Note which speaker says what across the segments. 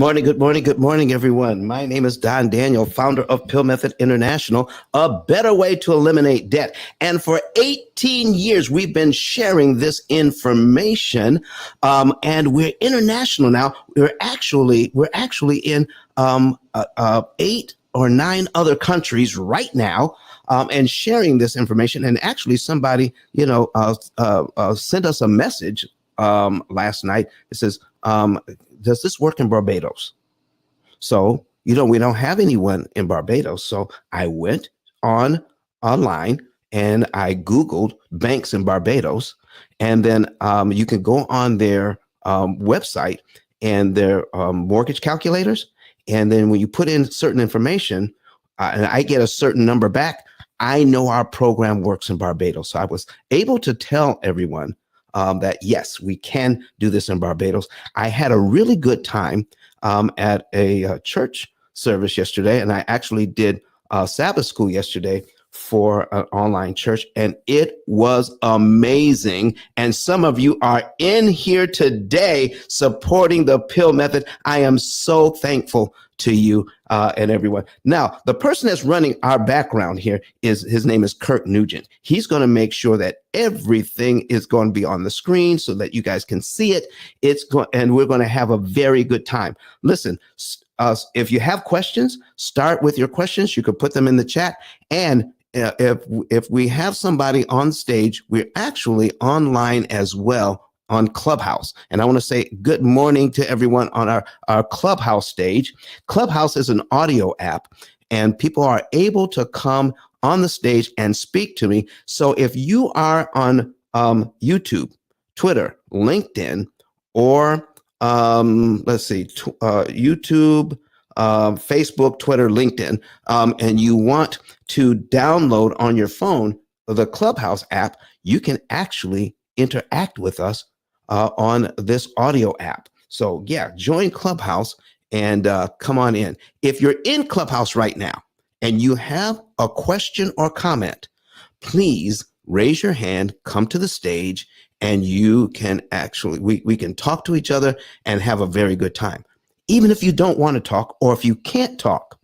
Speaker 1: morning, good morning, good morning, everyone. My name is Don Daniel, founder of P.I.L.L Method International, a better way to eliminate debt. And for 18 years, we've been sharing this information, and we're international now. We're actually in 8 or 9 other countries right now. And sharing this information. And actually, somebody, sent us a message last night. It says, does this work in Barbados? So, we don't have anyone in Barbados. So I went online and I Googled banks in Barbados. And then you can go on their website and their mortgage calculators. And then when you put in certain information, and I get a certain number back, I know our program works in Barbados. So I was able to tell everyone that, yes, we can do this in Barbados. I had a really good time at a church service yesterday, and I actually did Sabbath school yesterday for an online church, and it was amazing. And some of you are in here today supporting the P.I.L.L method. I am so thankful to you and everyone. Now, the person that's running our background here his name is Kurt Nugent. He's going to make sure that everything is going to be on the screen so that you guys can see it. And we're going to have a very good time. Listen, if you have questions, start with your questions. You could put them in the chat. And if we have somebody on stage, we're actually online as well on Clubhouse. And I want to say good morning to everyone on our Clubhouse stage. Clubhouse is an audio app, and people are able to come on the stage and speak to me. So if you are on YouTube, Twitter, LinkedIn, or YouTube, Facebook, Twitter, LinkedIn, and you want to download on your phone the Clubhouse app, you can actually interact with us on this audio app. So yeah, join Clubhouse and come on in. If you're in Clubhouse right now and you have a question or comment, please raise your hand, come to the stage, and you can actually, we can talk to each other and have a very good time. Even if you don't want to talk, or if you can't talk,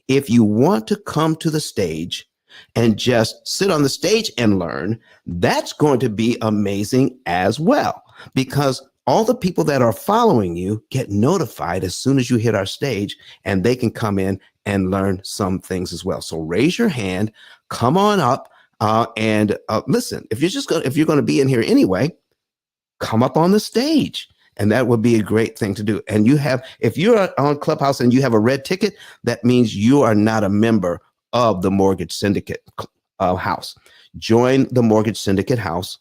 Speaker 1: if you want to come to the stage and just sit on the stage and learn, that's going to be amazing as well, because all the people that are following you get notified as soon as you hit our stage, and they can come in and learn some things as well. So raise your hand, come on up, and listen. If you're going to be in here anyway, come up on the stage. And that would be a great thing to do. And if you're on Clubhouse and you have a red ticket, that means you are not a member of the Mortgage Syndicate house. Join the Mortgage Syndicate house.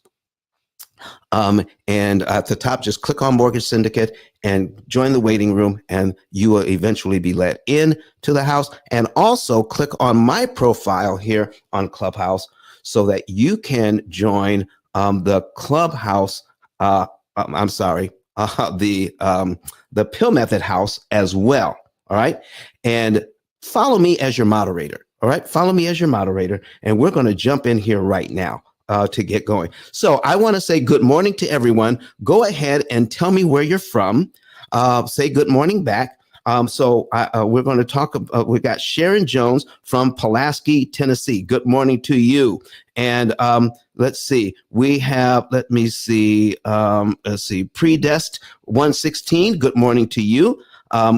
Speaker 1: And at the top, just click on Mortgage Syndicate and join the waiting room, and you will eventually be let in to the house. And also click on my profile here on Clubhouse so that you can join the Clubhouse. The P.I.L.L Method house as well. All right. And follow me as your moderator. All right. Follow me as your moderator. And we're going to jump in here right now to get going. So I want to say good morning to everyone. Go ahead and tell me where you're from. Say good morning back. We're going to talk. We got Sharon Jones from Pulaski, Tennessee. Good morning to you. And let's see. We have. Predest 116. Good morning to you.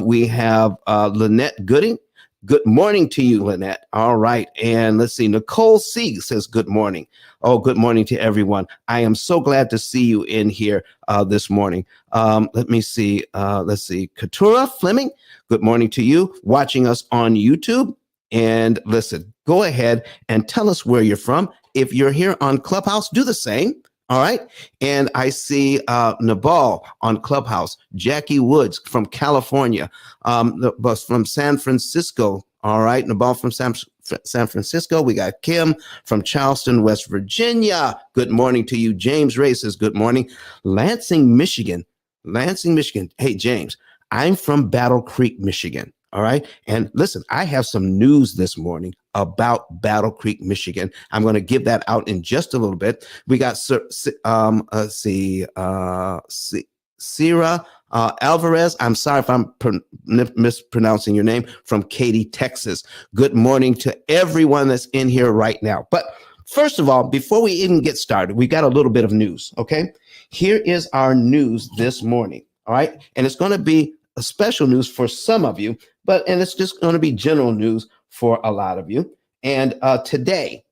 Speaker 1: We have Lynette Gooding. Good morning to you, Lynette. All right. And let's see. Nicole C says good morning. Oh, good morning to everyone. I am so glad to see you in here this morning. Let's see. Katura Fleming, good morning to you, watching us on YouTube. And listen, go ahead and tell us where you're from. If you're here on Clubhouse, do the same. All right. And I see Nabal on Clubhouse, Jackie Woods from California, from San Francisco. All right. Nabal from San Francisco. We got Kim from Charleston, West Virginia. Good morning to you. James Ray says good morning. Lansing, Michigan. Hey, James, I'm from Battle Creek, Michigan. All right. And listen, I have some news this morning about Battle Creek, Michigan. I'm going to give that out in just a little bit. We got Sierra Alvarez, I'm sorry if I'm mispronouncing your name, from Katy, Texas. Good morning to everyone that's in here right now. But first of all, before we even get started, we got a little bit of news, okay? Here is our news this morning, all right? And it's going to be a special news for some of you, and it's just going to be general news for a lot of you. And today,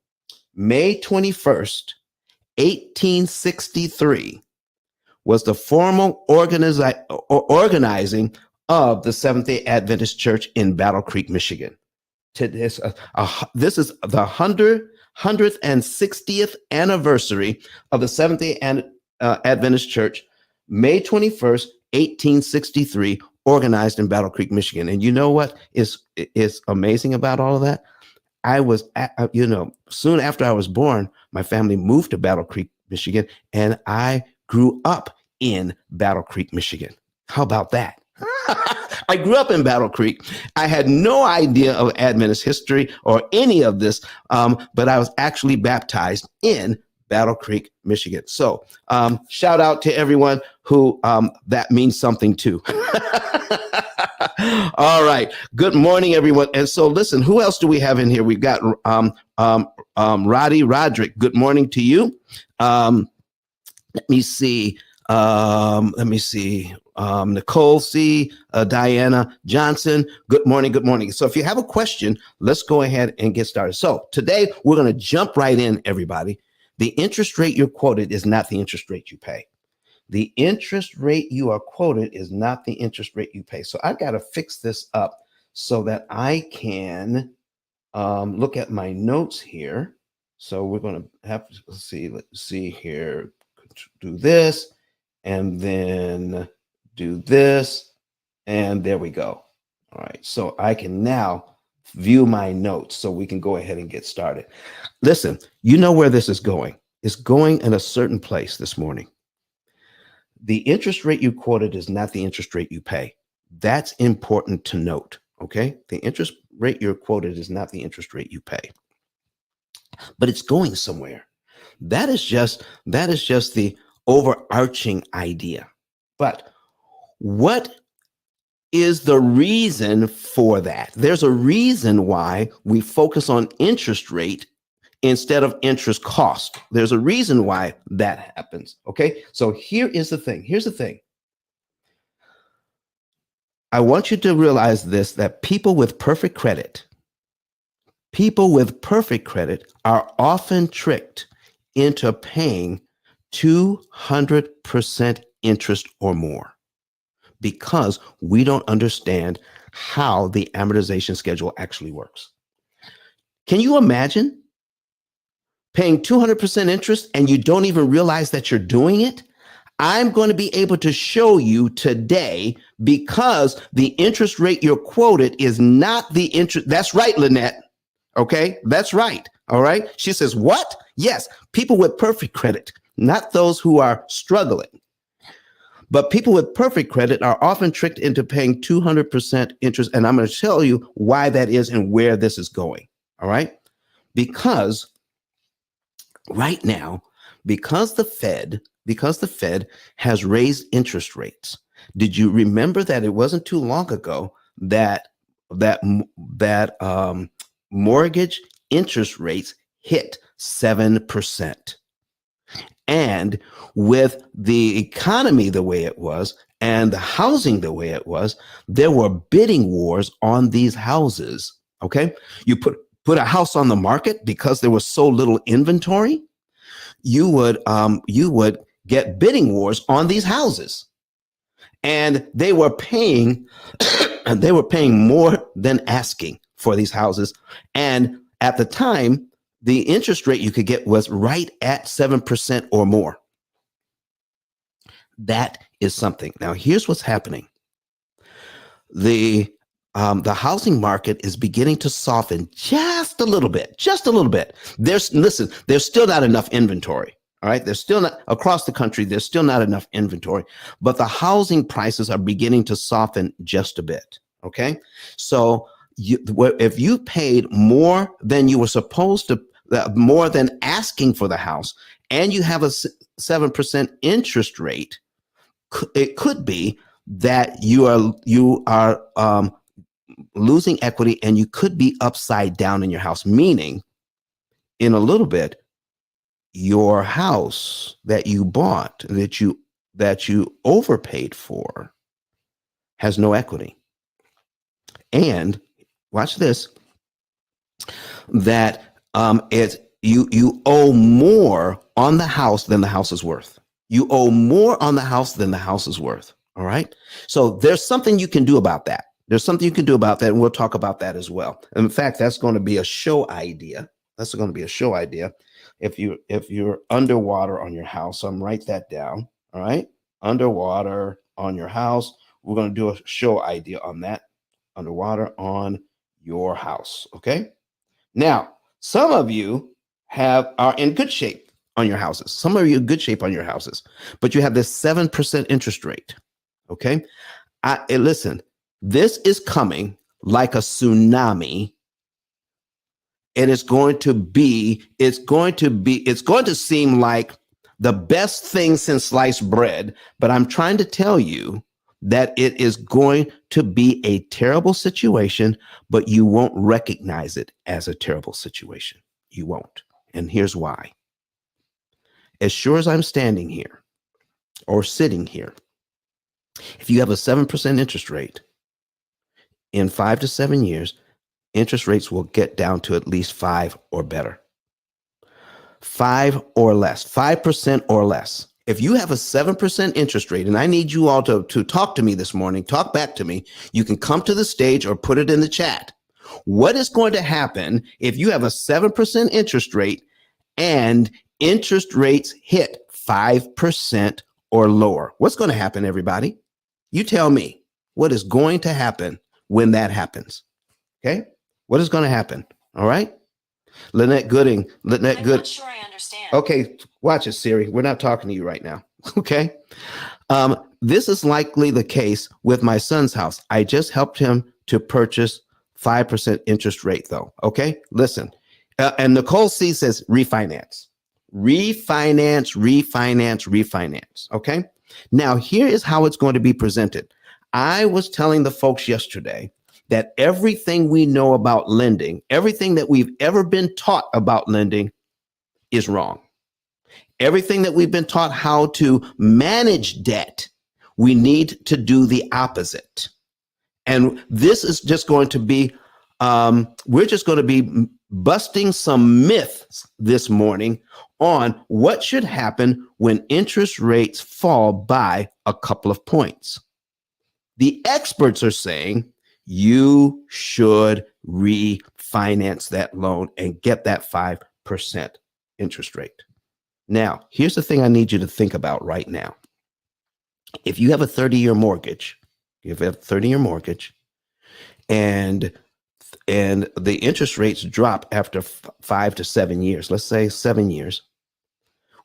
Speaker 1: May 21st, 1863, was the formal organizing of the Seventh-day Adventist Church in Battle Creek, Michigan. This is the 160th anniversary of the Seventh-day Adventist Church, May 21st, 1863, organized in Battle Creek, Michigan. And you know what is amazing about all of that? Soon after I was born, my family moved to Battle Creek, Michigan, and I grew up in Battle Creek, Michigan. How about that? I grew up in Battle Creek. I had no idea of Adventist history or any of this, but I was actually baptized in Battle Creek, Michigan. So shout out to everyone who that means something to. All right. Good morning, everyone. And so listen, who else do we have in here? We've got Roderick. Good morning to you. Let me see. Nicole C. Diana Johnson. Good morning. Good morning. So if you have a question, let's go ahead and get started. So today we're going to jump right in, everybody. The interest rate you're quoted is not the interest rate you pay. The interest rate you are quoted is not the interest rate you pay. So I've got to fix this up so that I can look at my notes here. So we're going to have to let's see here, do this, and then do this, and there we go. All right, so I can now view my notes so we can go ahead and get started. Listen, you know where this is going. It's going in a certain place this morning. The interest rate you quoted is not the interest rate you pay. That's important to note, okay? The interest rate you're quoted is not the interest rate you pay, but it's going somewhere. That is just the overarching idea. But what is the reason for that? There's a reason why we focus on interest rate instead of interest cost. There's a reason why that happens. Okay. So here is the thing. Here's the thing. I want you to realize this, that people with perfect credit are often tricked into paying 200% interest or more because we don't understand how the amortization schedule actually works. Can you imagine paying 200% interest and you don't even realize that you're doing it? I'm going to be able to show you today because the interest rate you're quoted is not the interest. That's right, Lynette. Okay, that's right. All right. She says, what? Yes, people with perfect credit, not those who are struggling. But people with perfect credit are often tricked into paying 200% interest. And I'm going to tell you why that is and where this is going. All right. Because right now, because the Fed has raised interest rates. Did you remember that it wasn't too long ago that mortgage interest rates hit 7%? And with the economy the way it was and the housing the way it was, there were bidding wars on these houses. Okay, you put a house on the market because there was so little inventory. You would get bidding wars on these houses, and they were paying more than asking for these houses. And at the time, the interest rate you could get was right at 7% or more. That is something. Now, here's what's happening. The housing market is beginning to soften just a little bit. There's still not enough inventory. All right. There's still not across the country. There's still not enough inventory, but the housing prices are beginning to soften just a bit. Okay. So if you paid more than you were supposed to, more than asking for the house, and you have a 7% interest rate, it could be that you are losing equity, and you could be upside down in your house, meaning in a little bit, your house that you bought, that you overpaid for, has no equity. And watch this, that you owe more on the house than the house is worth. You owe more on the house than the house is worth. All right. So there's something you can do about that. There's something you can do about that, and we'll talk about that as well. In fact, that's going to be a show idea. That's going to be a show idea. If you're underwater on your house, so I'm write that down. All right. Underwater on your house. We're going to do a show idea on that. Underwater on your house. Okay. Now, some of you are in good shape on your houses. Some of you in good shape on your houses, but you have this 7% interest rate. Okay. Listen, this is coming like a tsunami. And it's going to seem like the best thing since sliced bread. But I'm trying to tell you that it is going to be a terrible situation, but you won't recognize it as a terrible situation. You won't. And here's why. As sure as I'm standing here or sitting here, if you have a 7% interest rate, in 5 to 7 years, interest rates will get down to at least 5 or better. 5 or less, 5% or less. If you have a 7% interest rate, and I need you all to talk to me this morning, talk back to me, you can come to the stage or put it in the chat. What is going to happen if you have a 7% interest rate and interest rates hit 5% or lower? What's going to happen, everybody? You tell me what is going to happen when that happens. Okay? What is going to happen? All right? Lynette Gooding. I'm not sure I understand. Okay, watch it, Siri. We're not talking to you right now. Okay? This is likely the case with my son's house. I just helped him to purchase 5% interest rate, though. Okay? Listen. And Nicole C says refinance. Refinance, refinance, refinance. Okay? Now, here is how it's going to be presented. I was telling the folks yesterday that everything we know about lending, everything that we've ever been taught about lending is wrong. Everything that we've been taught how to manage debt, we need to do the opposite. And this is just going to be, we're just going to be busting some myths this morning on what should happen when interest rates fall by a couple of points. The experts are saying you should refinance that loan and get that 5% interest rate. Now, here's the thing I need you to think about right now. If you have a 30-year mortgage, and the interest rates drop after 5 to 7 years, let's say 7 years,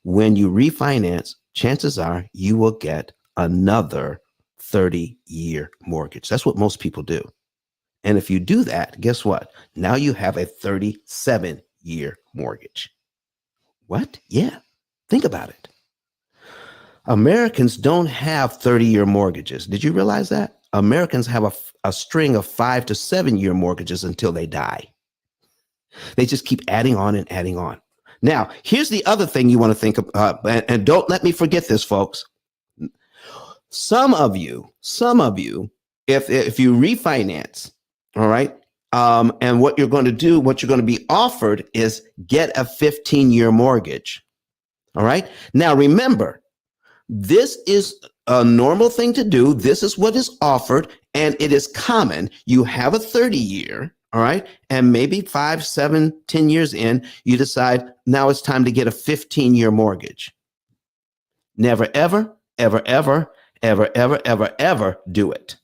Speaker 1: when you refinance, chances are you will get another 30-year mortgage. That's what most people do. And if you do that, guess what? Now you have a 37-year mortgage. What? Yeah. Think about it. Americans don't have 30-year mortgages. Did you realize that? Americans have a string of 5 to 7 year mortgages until they die. They just keep adding on and adding on. Now, here's the other thing you want to think of, and don't let me forget this, folks. Some of you, if you refinance, all right, and what you're going to do, what you're going to be offered is get a 15-year mortgage. All right. Now, remember, this is a normal thing to do. This is what is offered, and it is common. You have a 30-year, all right, and maybe 5, 7, 10 years in, you decide now it's time to get a 15-year mortgage. Never, ever, ever, ever, ever, ever, ever, ever do it.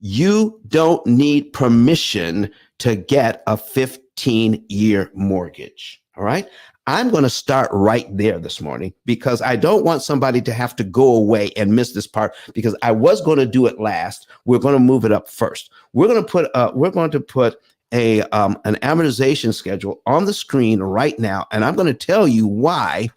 Speaker 1: You don't need permission to get a 15-year mortgage. All right. I'm going to start right there this morning because I don't want somebody to have to go away and miss this part because I was going to do it last. We're going to move it up first. We're going to put an amortization schedule on the screen right now. And I'm going to tell you why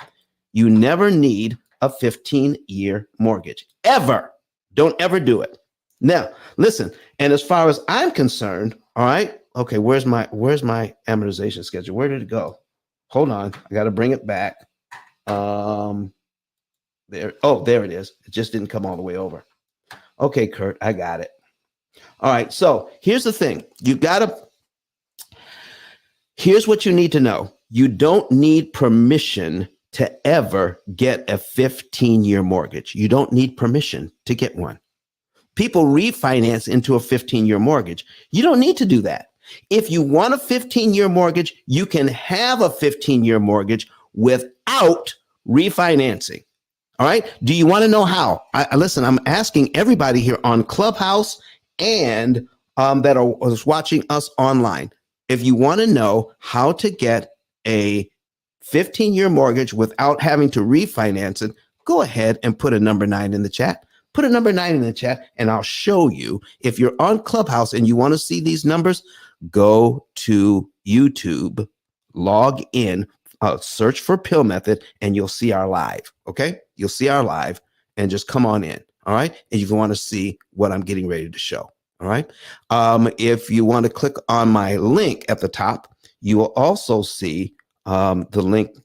Speaker 1: you never need a 15-year mortgage. Ever Don't ever do it. Now, listen, and as far as I'm concerned, all right, okay, where's my amortization schedule? Where did it go? Hold on, I got to bring it back. There, oh, there it is. It just didn't come all the way over. Okay, Kurt, I got it. All right, so here's the thing. Here's what you need to know. You don't need permission to ever get a 15-year mortgage. You don't need permission to get one. People refinance into a 15-year mortgage. You don't need to do that. If you want a 15-year mortgage, you can have a 15-year mortgage without refinancing. All right. Do you want to know how? Listen, I'm asking everybody here on Clubhouse and that was watching us online. If you want to know how to get a 15-year mortgage without having to refinance it, go ahead and put a number 9 in the chat. Put a number 9 in the chat and I'll show you. If you're on Clubhouse and you want to see these numbers, go to YouTube, log in, search for P.I.L.L Method, and you'll see our live. Okay. You'll see our live and just come on in. All right. And if you want to see what I'm getting ready to show. All right. If you want to click on my link at the top, you will also see the link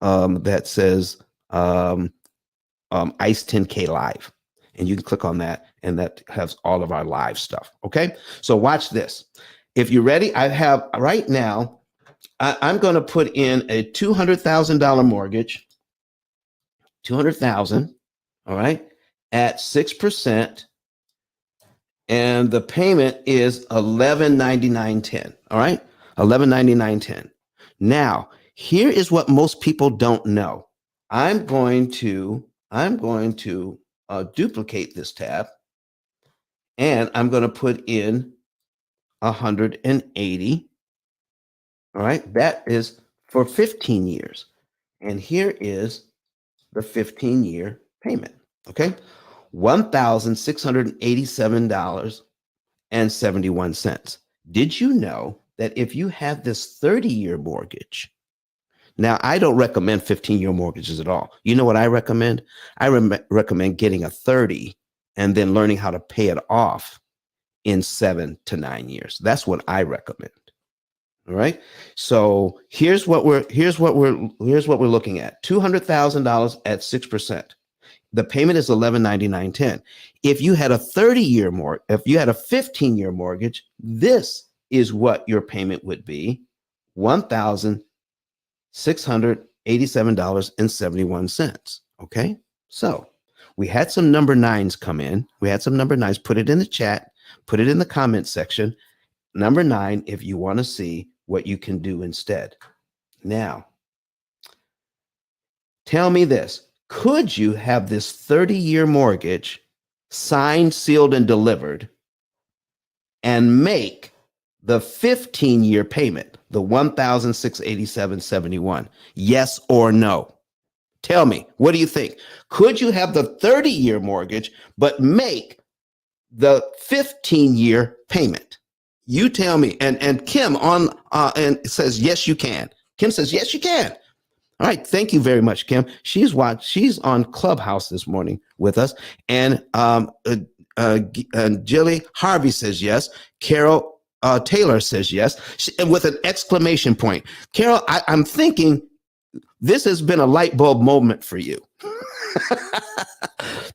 Speaker 1: that says ICE 10K Live. And you can click on that, and that has all of our live stuff. Okay. So watch this. If you're ready, I have right now, I'm going to put in a $200,000 mortgage, 200,000. All right. At 6%. And the payment is $11.99.10. All right. $11.99.10. Now, here is what most people don't know. I'm going to duplicate this tab, and I'm going to put in 180. All right. That is for 15 years. And here is the 15-year payment. Okay. $1,687.71. Did you know that if you have this 30-year mortgage, now I don't recommend 15-year mortgages at all. You know what I recommend? I recommend getting a 30 and then learning how to pay it off in 7 to 9 years. That's what I recommend. All right. So here's what we're looking at. $200,000 at 6%. The payment is $11.99.10. If you had a 30-year mortgage, if you had a 15-year mortgage, this is what your payment would be: $1,687.71. Okay. So we had some number 9s come in. We had some number 9s. Put it in the chat. Put it in the comment section. Number 9, if you want to see what you can do instead. Now, tell me this. Could you have this 30-year mortgage signed, sealed, and delivered and make the 15-year payment, the $1,687.71? Yes or no? Tell me, what do you think? Could you have the 30-year mortgage but make the 15-year payment? You tell me. And Kim and says yes, you can. Kim says yes, you can. All right, thank you very much, Kim. She's on Clubhouse this morning with us, and Jilly Harvey says yes. Carol Taylor says yes, and with an exclamation point. Carol, I'm thinking this has been a light bulb moment for you.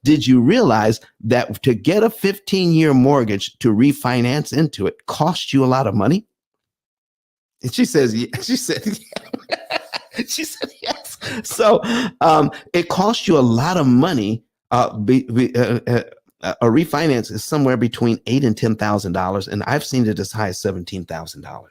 Speaker 1: Did you realize that to get a 15-year mortgage to refinance into it costs you a lot of money? And she says, yeah. She said, yeah. She said yes. So it costs you a lot of money. A refinance is somewhere between $8,000 and $10,000, and I've seen it as high as $17,000.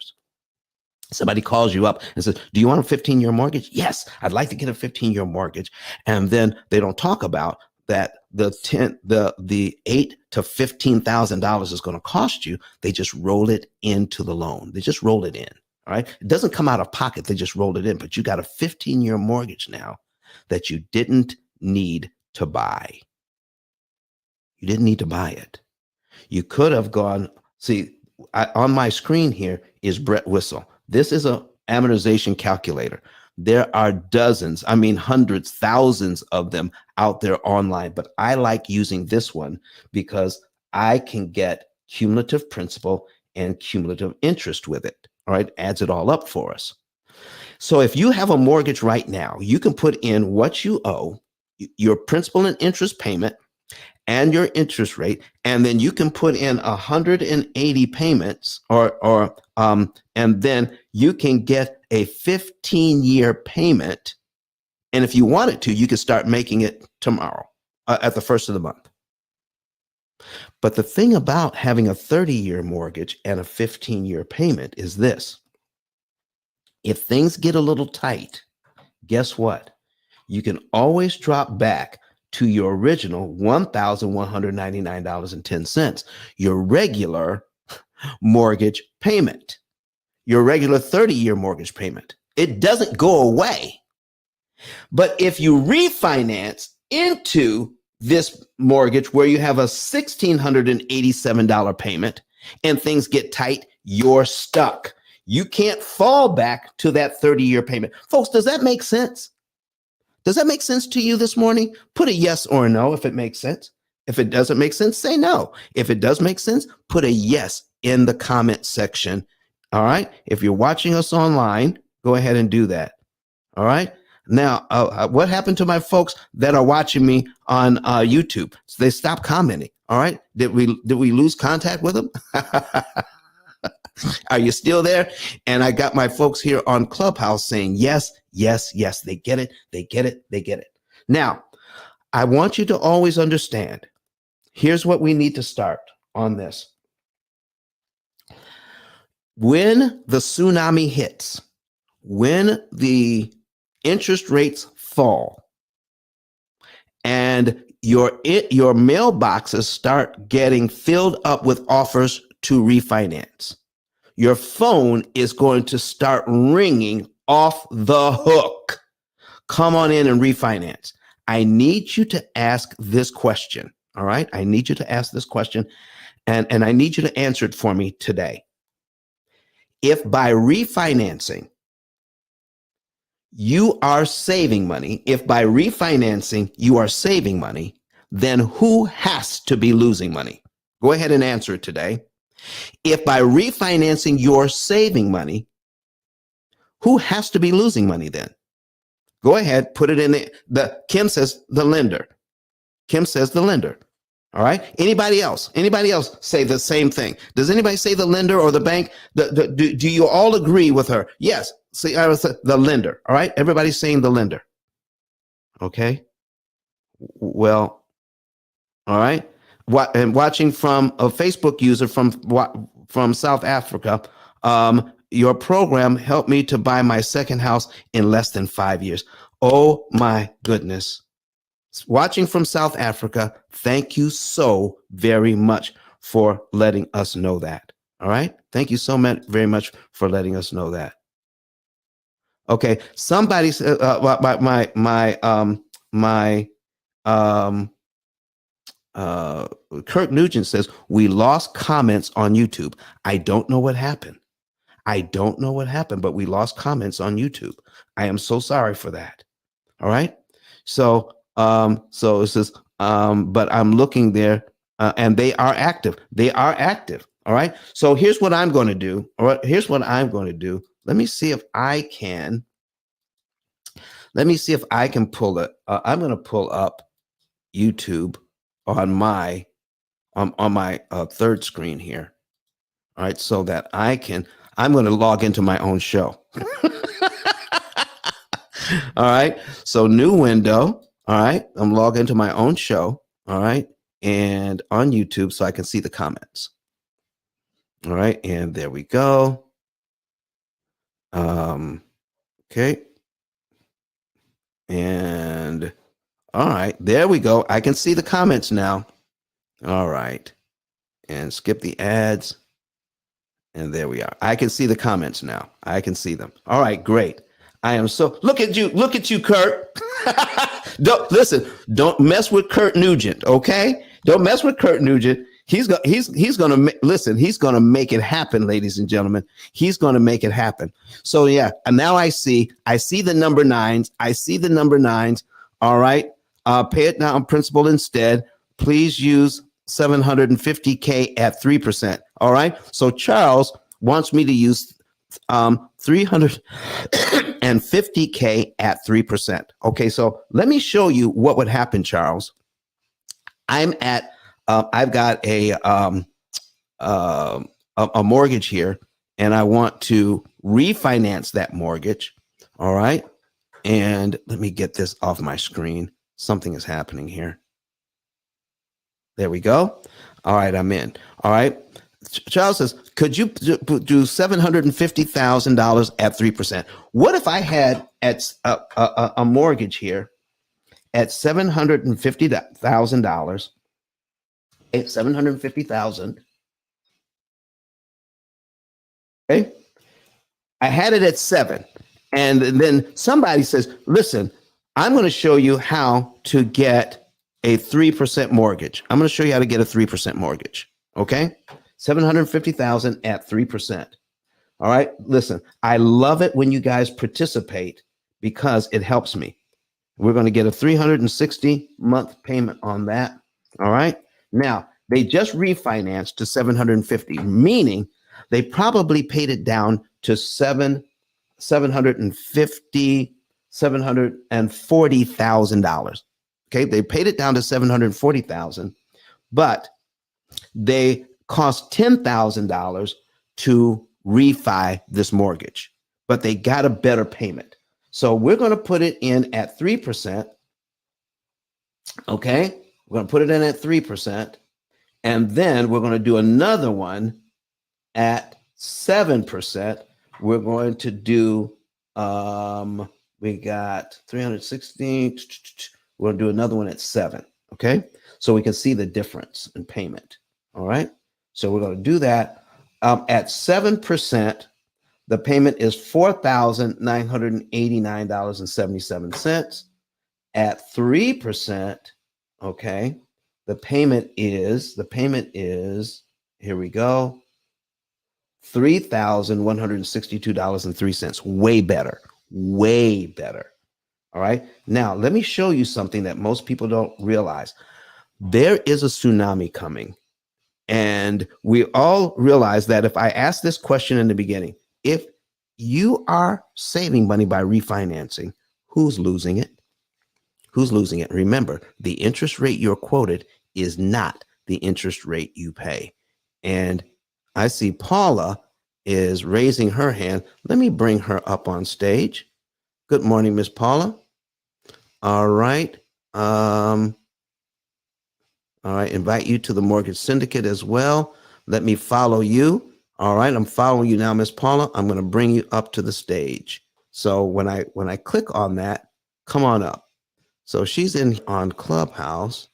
Speaker 1: Somebody calls you up and says, do you want a 15-year mortgage? Yes, I'd like to get a 15-year mortgage. And then they don't talk about that the $8,000 to $15,000 is going to cost you. They just roll it into the loan. They just roll it in. All right. It doesn't come out of pocket. They just rolled it in. But you got a 15-year mortgage now that you didn't need to buy. You didn't need to buy it. You could have gone. See, on my screen here is Brett Whistle. This is a amortization calculator. There are dozens, I mean, hundreds, thousands of them out there online, but I like using this one because I can get cumulative principal and cumulative interest with it. All right, adds it all up for us. So if you have a mortgage right now, you can put in what you owe, your principal and interest payment, and your interest rate, and then you can put in 180 payments, and then you can get a 15-year payment. And if you wanted to, you could start making it tomorrow at the first of the month. But the thing about having a 30-year mortgage and a 15-year payment is this. If things get a little tight, guess what? You can always drop back to your original $1,199.10, your regular mortgage payment, your regular 30-year mortgage payment. It doesn't go away. But if you refinance into this mortgage where you have a $1,687 payment and things get tight, you're stuck. You can't fall back to that 30-year payment. Folks, does that make sense? Does that make sense to you this morning? Put a yes or a no if it makes sense. If it doesn't make sense, say no. If it does make sense, put a yes in the comment section. All right. If you're watching us online, go ahead and do that. All right. Now, what happened to my folks that are watching me on YouTube? So they stopped commenting. All right. Did we lose contact with them? Are you still there? And I got my folks here on Clubhouse saying, yes, yes, yes, they get it. They get it. They get it. Now, I want you to always understand, here's what we need to start on this. When the tsunami hits, when the interest rates fall, and your mailboxes start getting filled up with offers to refinance, your phone is going to start ringing off the hook. Come on in and refinance. I need you to ask this question. All right. I need you to ask this question and I need you to answer it for me today. If by refinancing you are saving money, then who has to be losing money? Go ahead and answer it today. If by refinancing you're saving money, who has to be losing money then? Go ahead, put it in Kim says the lender. Kim says the lender. All right. Anybody else? Anybody else say the same thing? Does anybody say the lender or the bank? Do you all agree with her? Yes. See, the lender. All right. Everybody's saying the lender. Okay. Well, all right. And watching from a Facebook user from South Africa, your program helped me to buy my second house in less than 5 years. Oh my goodness. Watching from South Africa, thank you so very much for letting us know that. All right. Thank you so much, very much for letting us know that. Okay. Somebody said, Kirk Nugent says, we lost comments on YouTube. I don't know what happened. But we lost comments on YouTube. I am so sorry for that. All right. So it says, but I'm looking there and they are active. All right. So here's what I'm going to do. All right. Let me see if I can pull it. I'm going to pull up YouTube on my third screen here. All right. So that I'm going to log into my own show. All right. So new window. All right. I'm logged into my own show. All right. And on YouTube so I can see the comments. All right. And there we go. Okay. And all right. There we go. I can see the comments now. All right. And skip the ads. And there we are. I can see the comments now. I can see them. All right. Great. I am so look at you, Kurt. Don't mess with Kurt Nugent, okay? Don't mess with Kurt Nugent. He's gonna listen. He's gonna make it happen, ladies and gentlemen. He's gonna make it happen. So yeah, and now I see the number nines. I see the number nines. All right. Pay it down principal instead. Please use 750K at 3%. All right. So Charles wants me to use 350K at 3%. Okay. So let me show you what would happen, Charles. I've got a mortgage here, and I want to refinance that mortgage. All right. And let me get this off my screen. Something is happening here. There we go. All right, I'm in. All right. Charles says, could you do $750,000 at 3%? What if I had a mortgage here at $750,000? It's $750,000. Okay. I had it at 7. And then somebody says, listen, I'm going to show you how to get a 3% mortgage. I'm going to show you how to get a 3% mortgage. Okay. 750,000 at 3%. All right. Listen, I love it when you guys participate because it helps me. We're going to get a 360-month payment on that. All right. Now, they just refinanced to 750, meaning they probably paid it down to $740,000. Okay, they paid it down to $740,000, but they cost $10,000 to refi this mortgage, but they got a better payment. So we're going to put it in at 3%. Okay, we're going to put it in at 3%, and then we're going to do another one at 7%. We're going to do we got 316. We're going to do another one at 7. Okay. So we can see the difference in payment. All right. So we're going to do that. At 7%, the payment is $4,989.77. At 3%, okay, the payment is, here we go, $3,162.03. Way better. Way better. All right. Now, let me show you something that most people don't realize. There is a tsunami coming. And we all realize that if I ask this question in the beginning, if you are saving money by refinancing, who's losing it? Who's losing it? Remember, the interest rate you're quoted is not the interest rate you pay. And I see Paula is raising her hand. Let me bring her up on stage. Good morning, Miss Paula. All right. All right. Invite you to the mortgage syndicate as well. Let me follow you. All right. I'm following you now, Miss Paula. I'm going to bring you up to the stage. So when I click on that, come on up. So she's in on Clubhouse,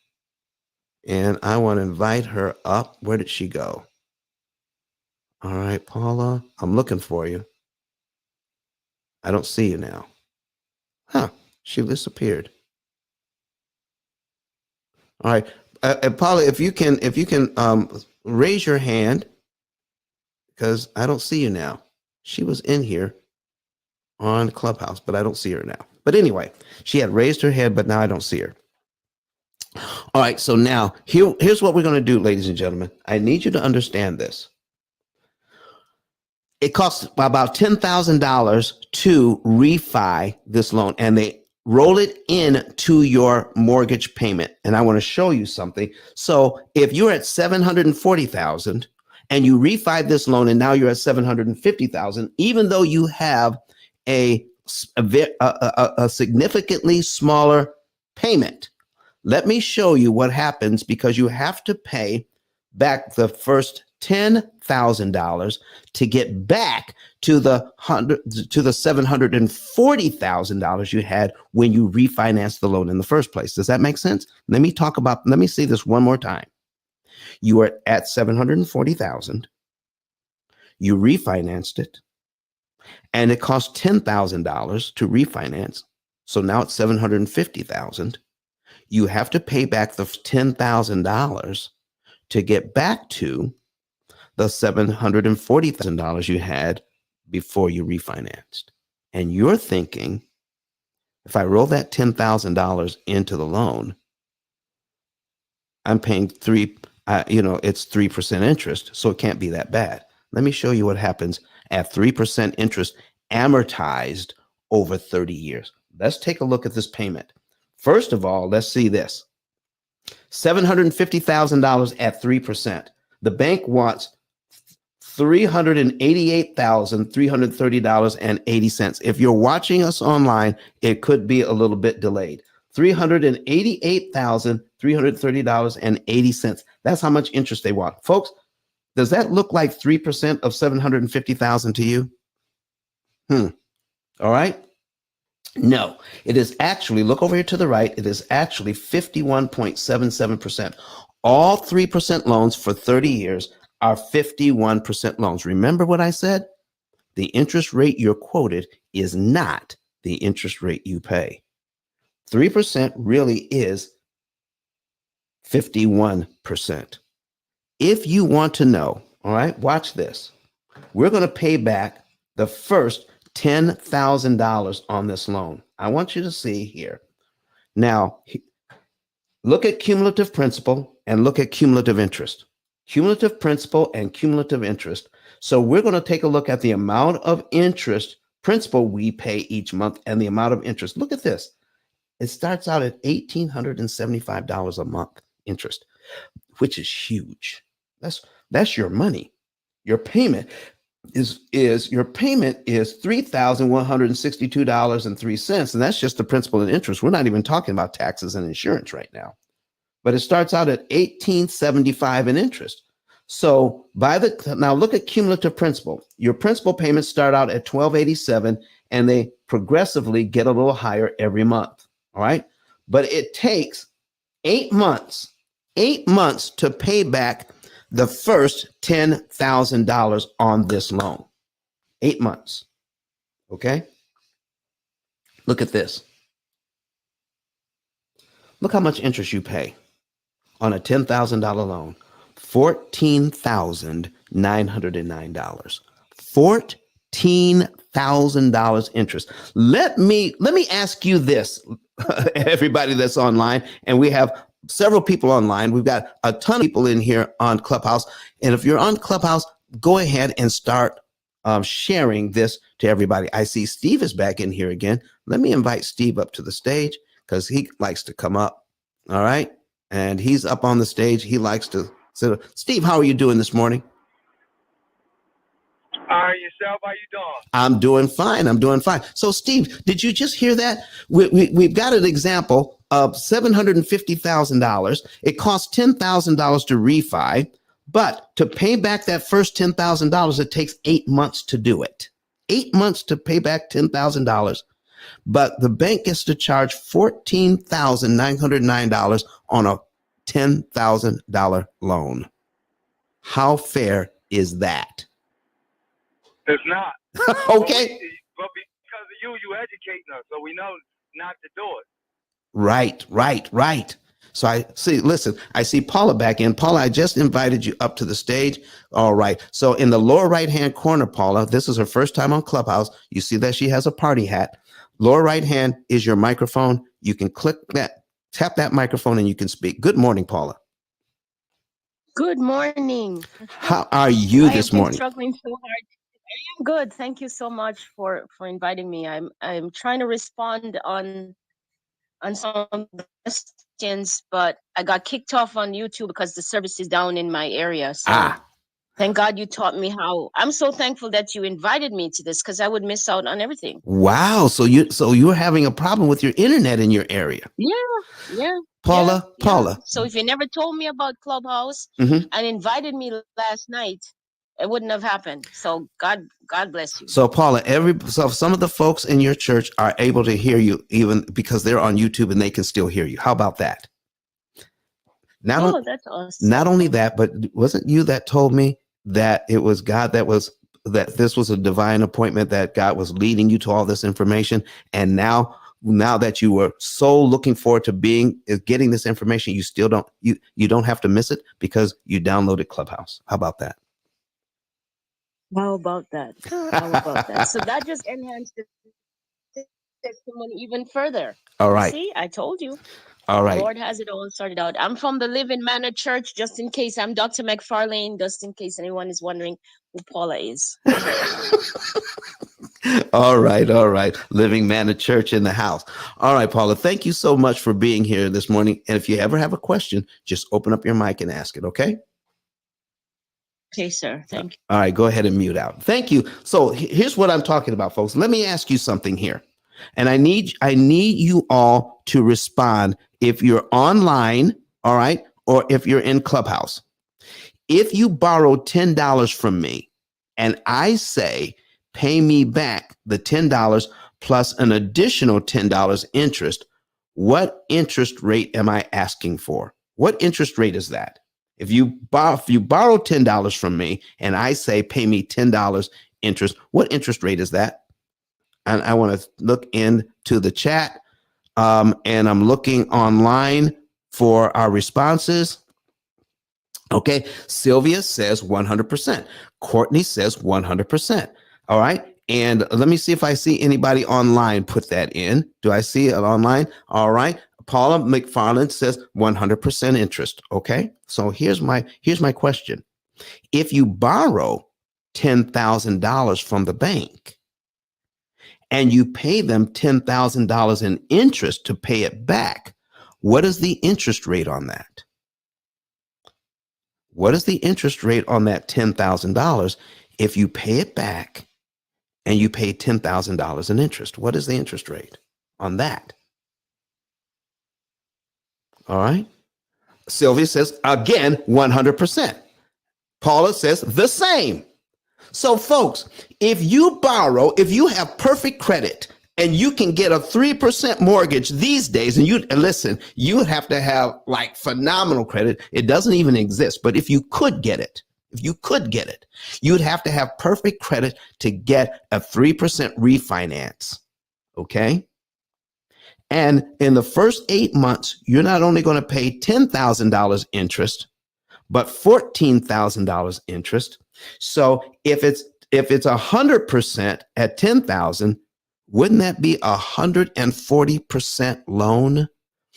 Speaker 1: and I want to invite her up. Where did she go? All right, Paula, I'm looking for you. I don't see you now. Huh, she disappeared. All right, Paula, if you can raise your hand, because I don't see you now. She was in here on Clubhouse, but I don't see her now. But anyway, she had raised her head, but now I don't see her. All right, so now here's what we're going to do, ladies and gentlemen. I need you to understand this. It costs about $10,000 to refi this loan, and they roll it into your mortgage payment. And I want to show you something. So if you're at $740,000 and you refi this loan, and now you're at $750,000, even though you have a significantly smaller payment, let me show you what happens, because you have to pay back the first $10,000 to get back to the $740,000 you had when you refinanced the loan in the first place. Does that make sense? Let me see this one more time. You are at $740,000. You refinanced it, and it cost $10,000 to refinance. So now it's $750,000. You have to pay back the $10,000 to get back to the $740,000 you had before you refinanced. And you're thinking, if I roll that $10,000 into the loan, I'm paying it's 3% interest, so it can't be that bad. Let me show you what happens at 3% interest amortized over 30 years. Let's take a look at this payment. First of all, let's see this. $750,000 at 3%. The bank wants $388,330.80. If you're watching us online, it could be a little bit delayed. $388,330.80. That's how much interest they want. Folks, does that look like 3% of $750,000 to you? All right. No, it is actually, look over here to the right, it is actually 51.77%. All 3% loans for 30 years are 51% loans. Remember what I said? The interest rate you're quoted is not the interest rate you pay. 3% really is 51%. If you want to know, all right, watch this. We're going to pay back the first $10,000 on this loan. I want you to see here. Now, look at cumulative principal and look at cumulative interest. Cumulative principal and cumulative interest. So we're going to take a look at the amount of interest principal we pay each month and the amount of interest. Look at this. It starts out at $1,875 a month interest, which is huge. That's your money. Your payment is $3,162.03, and that's just the principal and interest. We're not even talking about taxes and insurance right now. But it starts out at $1,875 in interest. So now look at cumulative principal. Your principal payments start out at $1,287, and they progressively get a little higher every month. All right, but it takes 8 months to pay back the first $10,000 on this loan. 8 months. Okay. Look at this. Look how much interest you pay on a $10,000 loan. $14,909. $14,000 interest. Let me ask you this, everybody that's online, and we have several people online. We've got a ton of people in here on Clubhouse. And if you're on Clubhouse, go ahead and start sharing this to everybody. I see Steve is back in here again. Let me invite Steve up to the stage because he likes to come up. All right. And he's up on the stage. He likes to sit. Steve, how are you doing this morning?
Speaker 2: All right, yourself, how you doing?
Speaker 1: I'm doing fine. So, Steve, did you just hear that? We've got an example of $750,000. It costs $10,000 to refi, but to pay back that first $10,000, it takes 8 months to do it. 8 months to pay back $10,000. But the bank gets to charge $14,909 on a $10,000 loan. How fair is that?
Speaker 2: It's not.
Speaker 1: Okay.
Speaker 2: But because of you educating us, so we know not to do it.
Speaker 1: Right. So I see Paula back in. Paula, I just invited you up to the stage. All right. So in the lower right-hand corner, Paula, this is her first time on Clubhouse. You see that she has a party hat. Lower right hand is your microphone. You can tap that microphone and you can speak. Good morning, Paula.
Speaker 3: Good morning.
Speaker 1: How are you this morning?
Speaker 3: I'm struggling so hard. I am good. Thank you so much for inviting me. I'm trying to respond on some of the questions, but I got kicked off on YouTube because the service is down in my area. So thank God you taught me how. I'm so thankful that you invited me to this because I would miss out on everything.
Speaker 1: Wow. So you're having a problem with your internet in your area.
Speaker 3: Yeah.
Speaker 1: Paula.
Speaker 3: So if you never told me about Clubhouse and invited me last night, it wouldn't have happened. So God bless you.
Speaker 1: So Paula, so some of the folks in your church are able to hear you even because they're on YouTube and they can still hear you. How about that?
Speaker 3: That's awesome.
Speaker 1: Not only that, but wasn't you that told me that it was God that this was a divine appointment, that God was leading you to all this information, and now now that you were so looking forward to getting this information, you still don't you don't have to miss it because you downloaded Clubhouse. How about that?
Speaker 3: How about that? How about that? So that just enhanced the testimony even further.
Speaker 1: All
Speaker 3: You
Speaker 1: right.
Speaker 3: see, I told you.
Speaker 1: All
Speaker 3: The
Speaker 1: right.
Speaker 3: Lord has it all sorted out. I'm from the Living Manor Church, just in case. I'm Dr. McFarlane, just in case anyone is wondering who Paula is. Okay.
Speaker 1: All right. All right. Living Manor Church in the house. All right, Paula, thank you so much for being here this morning. And if you ever have a question, just open up your mic and ask it. Okay.
Speaker 3: Okay, sir. Thank you.
Speaker 1: All right. Go ahead and mute out. Thank you. So here's what I'm talking about, folks. Let me ask you something here. And I need you all to respond if you're online, all right, or if you're in Clubhouse. If you borrow $10 from me and I say, pay me back the $10 plus an additional $10 interest, what interest rate am I asking for? What interest rate is that? If you borrow $10 from me and I say, pay me $10 interest, what interest rate is that? And I want to look into the chat, and I'm looking online for our responses. Okay, Sylvia says 100%. Courtney says 100%. All right, and let me see if I see anybody online put that in. Do I see it online? All right, Paula McFarland says 100% interest. Okay, so here's my question. If you borrow $10,000 from the bank, and you pay them $10,000 in interest to pay it back, what is the interest rate on that? What is the interest rate on that $10,000 if you pay it back and you pay $10,000 in interest? What is the interest rate on that? All right. Sylvia says, again, 100%. Paula says the same. So, folks, if you have perfect credit and you can get a 3% mortgage these days, and you would have to have like phenomenal credit. It doesn't even exist. But if you could get it, you'd have to have perfect credit to get a 3% refinance. Okay. And in the first 8 months, you're not only going to pay $10,000 interest, but $14,000 interest. So if it's 100% at 10,000, wouldn't that be 140% loan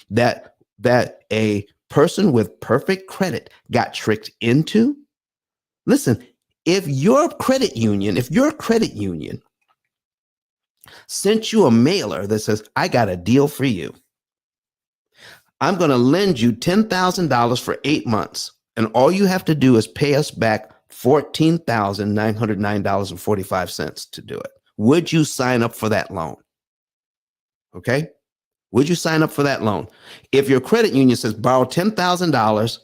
Speaker 1: that a person with perfect credit got tricked into? Listen, if your credit union sent you a mailer that says, I got a deal for you. I'm going to lend you $10,000 for 8 months. And all you have to do is pay us back $14,909.45 to do it. Would you sign up for that loan? Okay. Would you sign up for that loan? If your credit union says borrow $10,000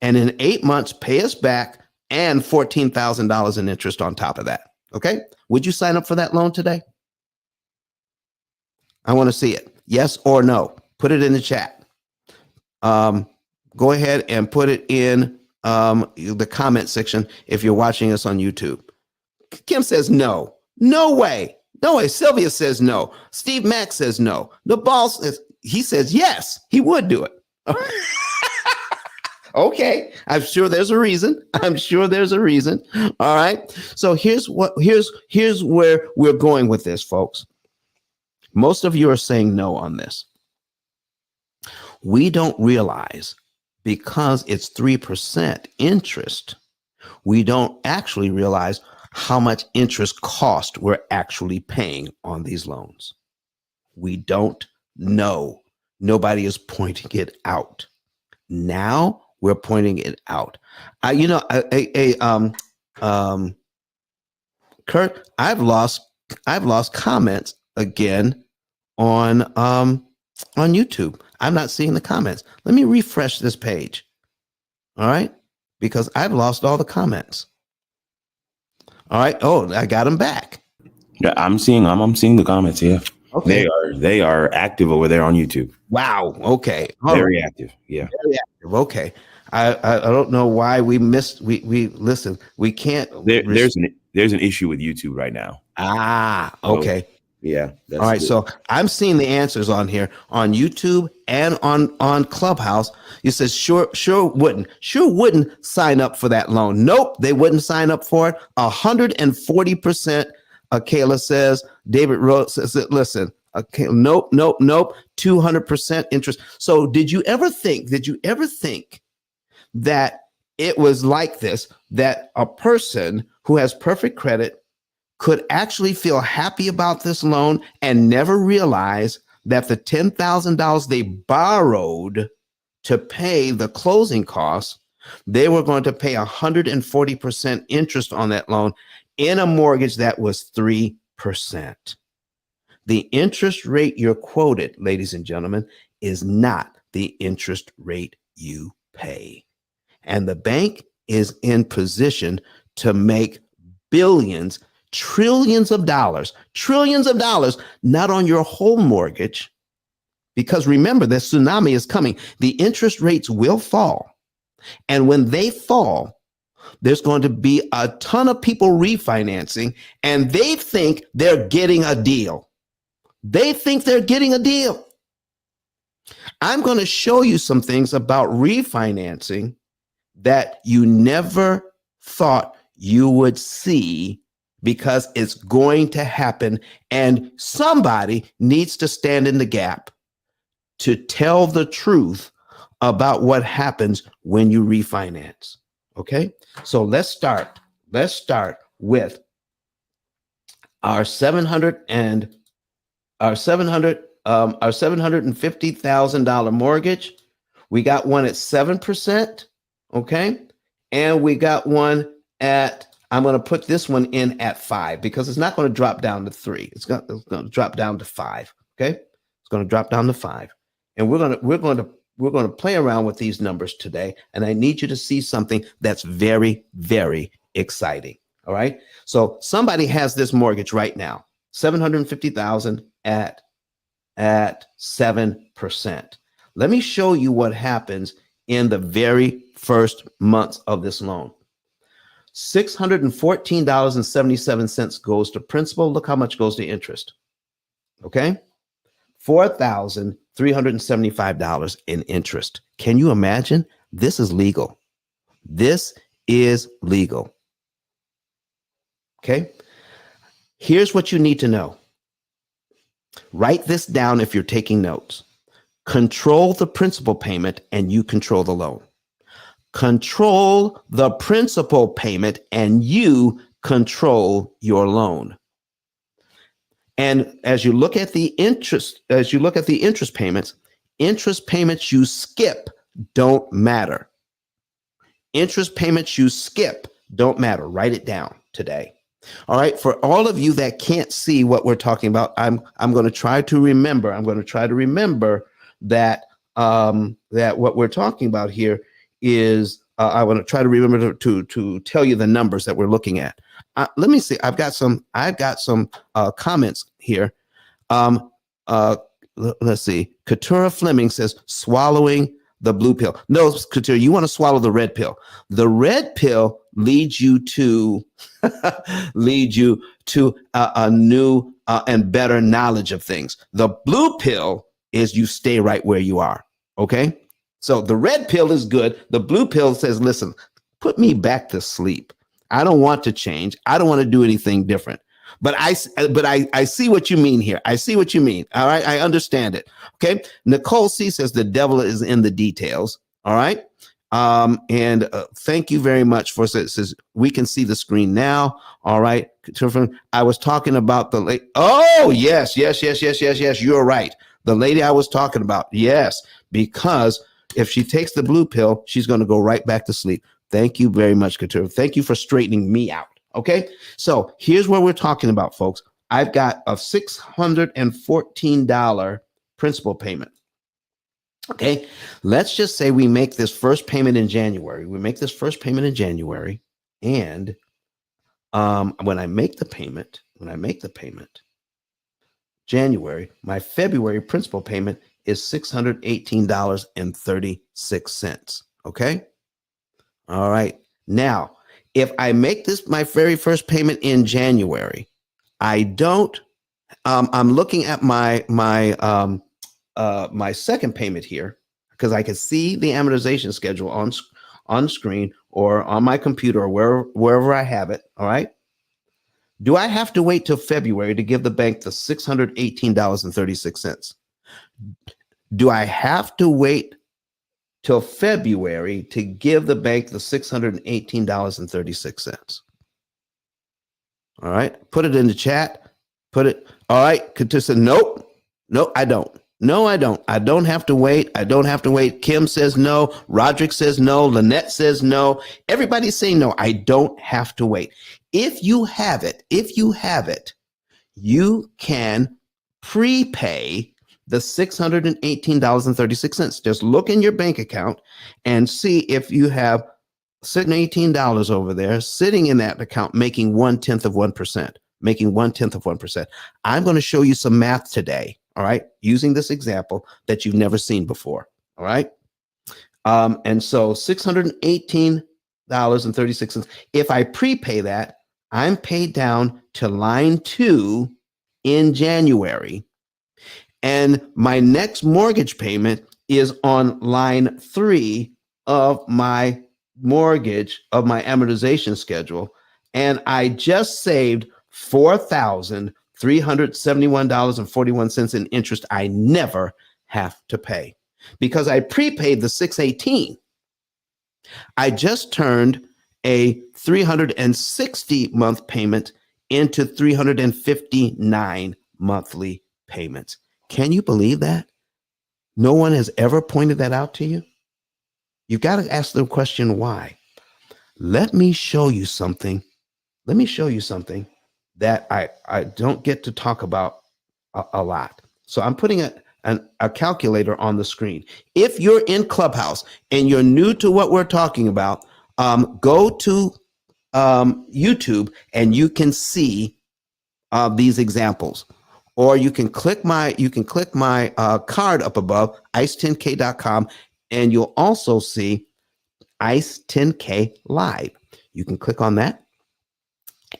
Speaker 1: and in 8 months pay us back and $14,000 in interest on top of that. Okay. Would you sign up for that loan today? I want to see it. Yes or no. Put it in the chat. Go ahead and put it in the comment section if you're watching us on YouTube. Kim says no. No way. No way. Sylvia says no. Steve Mack says no. The boss he says yes, he would do it. Okay. I'm sure there's a reason. All right. So here's where we're going with this, folks. Most of you are saying no on this. We don't realize, because it's 3% interest, we don't actually realize how much interest cost we're actually paying on these loans. We don't know. Nobody is pointing it out. Now we're pointing it out. Kurt, I've lost comments again on YouTube. I'm not seeing the comments. Let me refresh this page. All right. Because I've lost all the comments. All right. Oh, I got them back.
Speaker 4: Yeah, I'm seeing the comments. Yeah.
Speaker 1: Okay.
Speaker 4: They are active over there on YouTube.
Speaker 1: Wow. Okay.
Speaker 4: Very active. Yeah.
Speaker 1: Very active. Okay. I don't know why we missed. We listen. We can't.
Speaker 4: There's an issue with YouTube right now.
Speaker 1: Okay.
Speaker 4: Yeah. That's
Speaker 1: All right,
Speaker 4: good.
Speaker 1: so I'm seeing the answers on here on YouTube and on Clubhouse. It says sure wouldn't sign up for that loan. Nope, they wouldn't sign up for it. 140%. Kayla says. David Rose says, listen. Okay, nope. 200% interest. So did you ever think that it was like this? That a person who has perfect credit could actually feel happy about this loan and never realize that the $10,000 they borrowed to pay the closing costs, they were going to pay 140% interest on that loan in a mortgage that was 3%. The interest rate you're quoted, ladies and gentlemen, is not the interest rate you pay. And the bank is in position to make billions, trillions of dollars, not on your whole mortgage. Because remember, the tsunami is coming. The interest rates will fall. And when they fall, there's going to be a ton of people refinancing, and they think they're getting a deal. I'm going to show you some things about refinancing that you never thought you would see, because it's going to happen, and somebody needs to stand in the gap to tell the truth about what happens when you refinance. Okay, so let's start with our $750,000 mortgage. We got one at 7%. Okay, and we got one at, I'm going to put this one in at 5, because it's not going to drop down to 3. It's going to drop down to 5. Okay, it's going to drop down to 5, and we're going to play around with these numbers today. And I need you to see something that's very, very exciting. All right, so somebody has this mortgage right now, $750,000 at 7%. Let me show you what happens in the very first months of this loan. $614.77 goes to principal. Look how much goes to interest. Okay, $4,375 in interest. Can you imagine? This is legal. Okay, here's what you need to know. Write this down if you're taking notes. Control the principal payment and you control the loan. Control the principal payment and you control your loan. And as you look at the interest payments you skip don't matter. Interest payments you skip don't matter. Write it down today. All right. For all of you that can't see what we're talking about, I'm going to try to remember. That what we're talking about here is I want to try to remember to tell you the numbers that we're looking at. Let me see. I've got some comments here. Let's see. Katura Fleming says swallowing the blue pill. No, Katura, you want to swallow the red pill. The red pill leads you to a new and better knowledge of things. The blue pill is you stay right where you are. Okay, so the red pill is good. The blue pill says, listen, put me back to sleep. I don't want to change. I don't want to do anything different. But I see what you mean here. I see what you mean. All right, I understand it. Okay, Nicole C says the devil is in the details. All right. And thank you very much for says we can see the screen now. All right. I was talking about the lady. Oh, yes. You're right. The lady I was talking about. Yes, because if she takes the blue pill, she's going to go right back to sleep. Thank you very much, Katura. Thank you for straightening me out. Okay. So here's what we're talking about, folks. I've got a $614 principal payment. Okay, let's just say we make this first payment in January. And when I make the payment, January, my February principal payment is $618.36. Okay, all right. Now, if I make this my very first payment in January, I don't I'm looking at my my second payment here because I can see the amortization schedule on screen or on my computer or wherever I have it. All right. Do I have to wait till February to give the bank the $618.36? Do I have to wait till February to give the bank the $618.36? All right. Put it in the chat. Put it. All right. Katissa, nope. No, I don't. No, I don't. I don't have to wait. I don't have to wait. Kim says no. Roderick says no. Lynette says no. Everybody's saying no. I don't have to wait. If you have it, you can prepay the $618.36. Just look in your bank account and see if you have $18 over there sitting in that account making 1/10 of 1%. Making 1/10 of 1%. I'm going to show you some math today. All right. Using this example that you've never seen before. All right. And so $618.36. If I prepay that, I'm paid down to line 2 in January. And my next mortgage payment is on line 3 of my mortgage, of my amortization schedule. And I just saved $4,371.41 in interest I never have to pay because I prepaid the 618. I just turned a 360 month payment into 359 monthly payments. Can you believe that? No one has ever pointed that out to you. You've got to ask the question, why? Let me show you something. That I don't get to talk about a lot. So I'm putting a calculator on the screen. If you're in Clubhouse and you're new to what we're talking about, go to YouTube and you can see these examples. Or you can click my card up above, ice10k.com, and you'll also see Ice 10K Live. You can click on that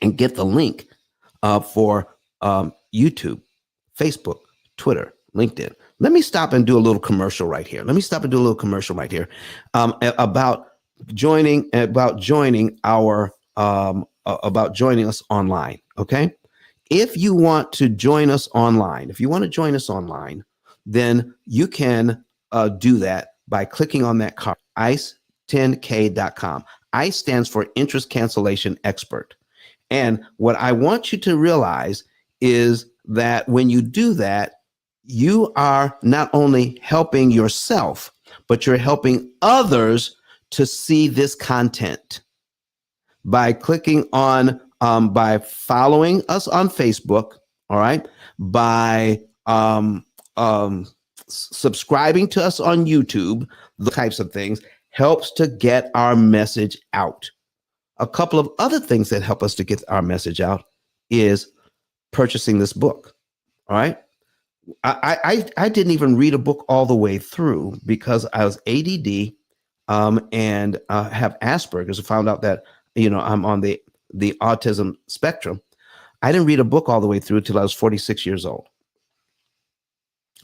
Speaker 1: and get the link for YouTube, Facebook, Twitter, LinkedIn. Let me stop and do a little commercial right here. About joining us online. Okay. If you want to join us online, then you can do that by clicking on that card, ice10k.com. ICE stands for Interest Cancellation Expert. And what I want you to realize is that when you do that, you are not only helping yourself, but you're helping others to see this content by clicking on, by following us on Facebook, all right, by subscribing to us on YouTube, the types of things helps to get our message out. A couple of other things that help us to get our message out is purchasing this book. All right. I didn't even read a book all the way through because I was ADD and have Asperger's. I found out that, I'm on the autism spectrum. I didn't read a book all the way through until I was 46 years old.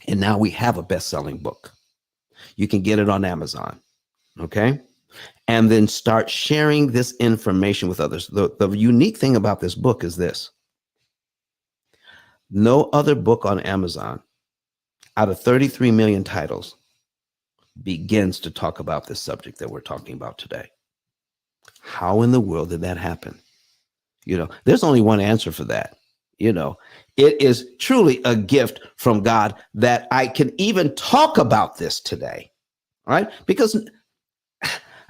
Speaker 1: And now we have a best-selling book. You can get it on Amazon. Okay. And then start sharing this information with others. The unique thing about this book is this. No other book on Amazon out of 33 million titles begins to talk about this subject that we're talking about today. How in the world did that happen? There's only one answer for that. It is truly a gift from God that I can even talk about this today. All right. Because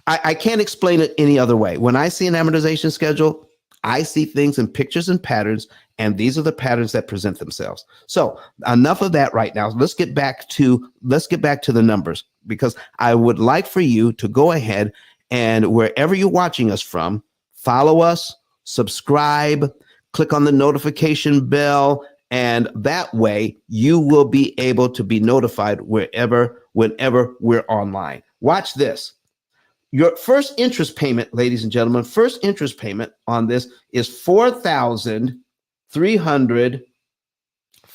Speaker 1: I can't explain it any other way. When I see an amortization schedule, I see things in pictures and patterns, and these are the patterns that present themselves. So enough of that right now. Let's get back to the numbers, because I would like for you to go ahead and wherever you're watching us from, follow us, subscribe, click on the notification bell, and that way you will be able to be notified whenever we're online. Watch this. Your first interest payment, ladies and gentlemen, first interest payment on this is $4,345.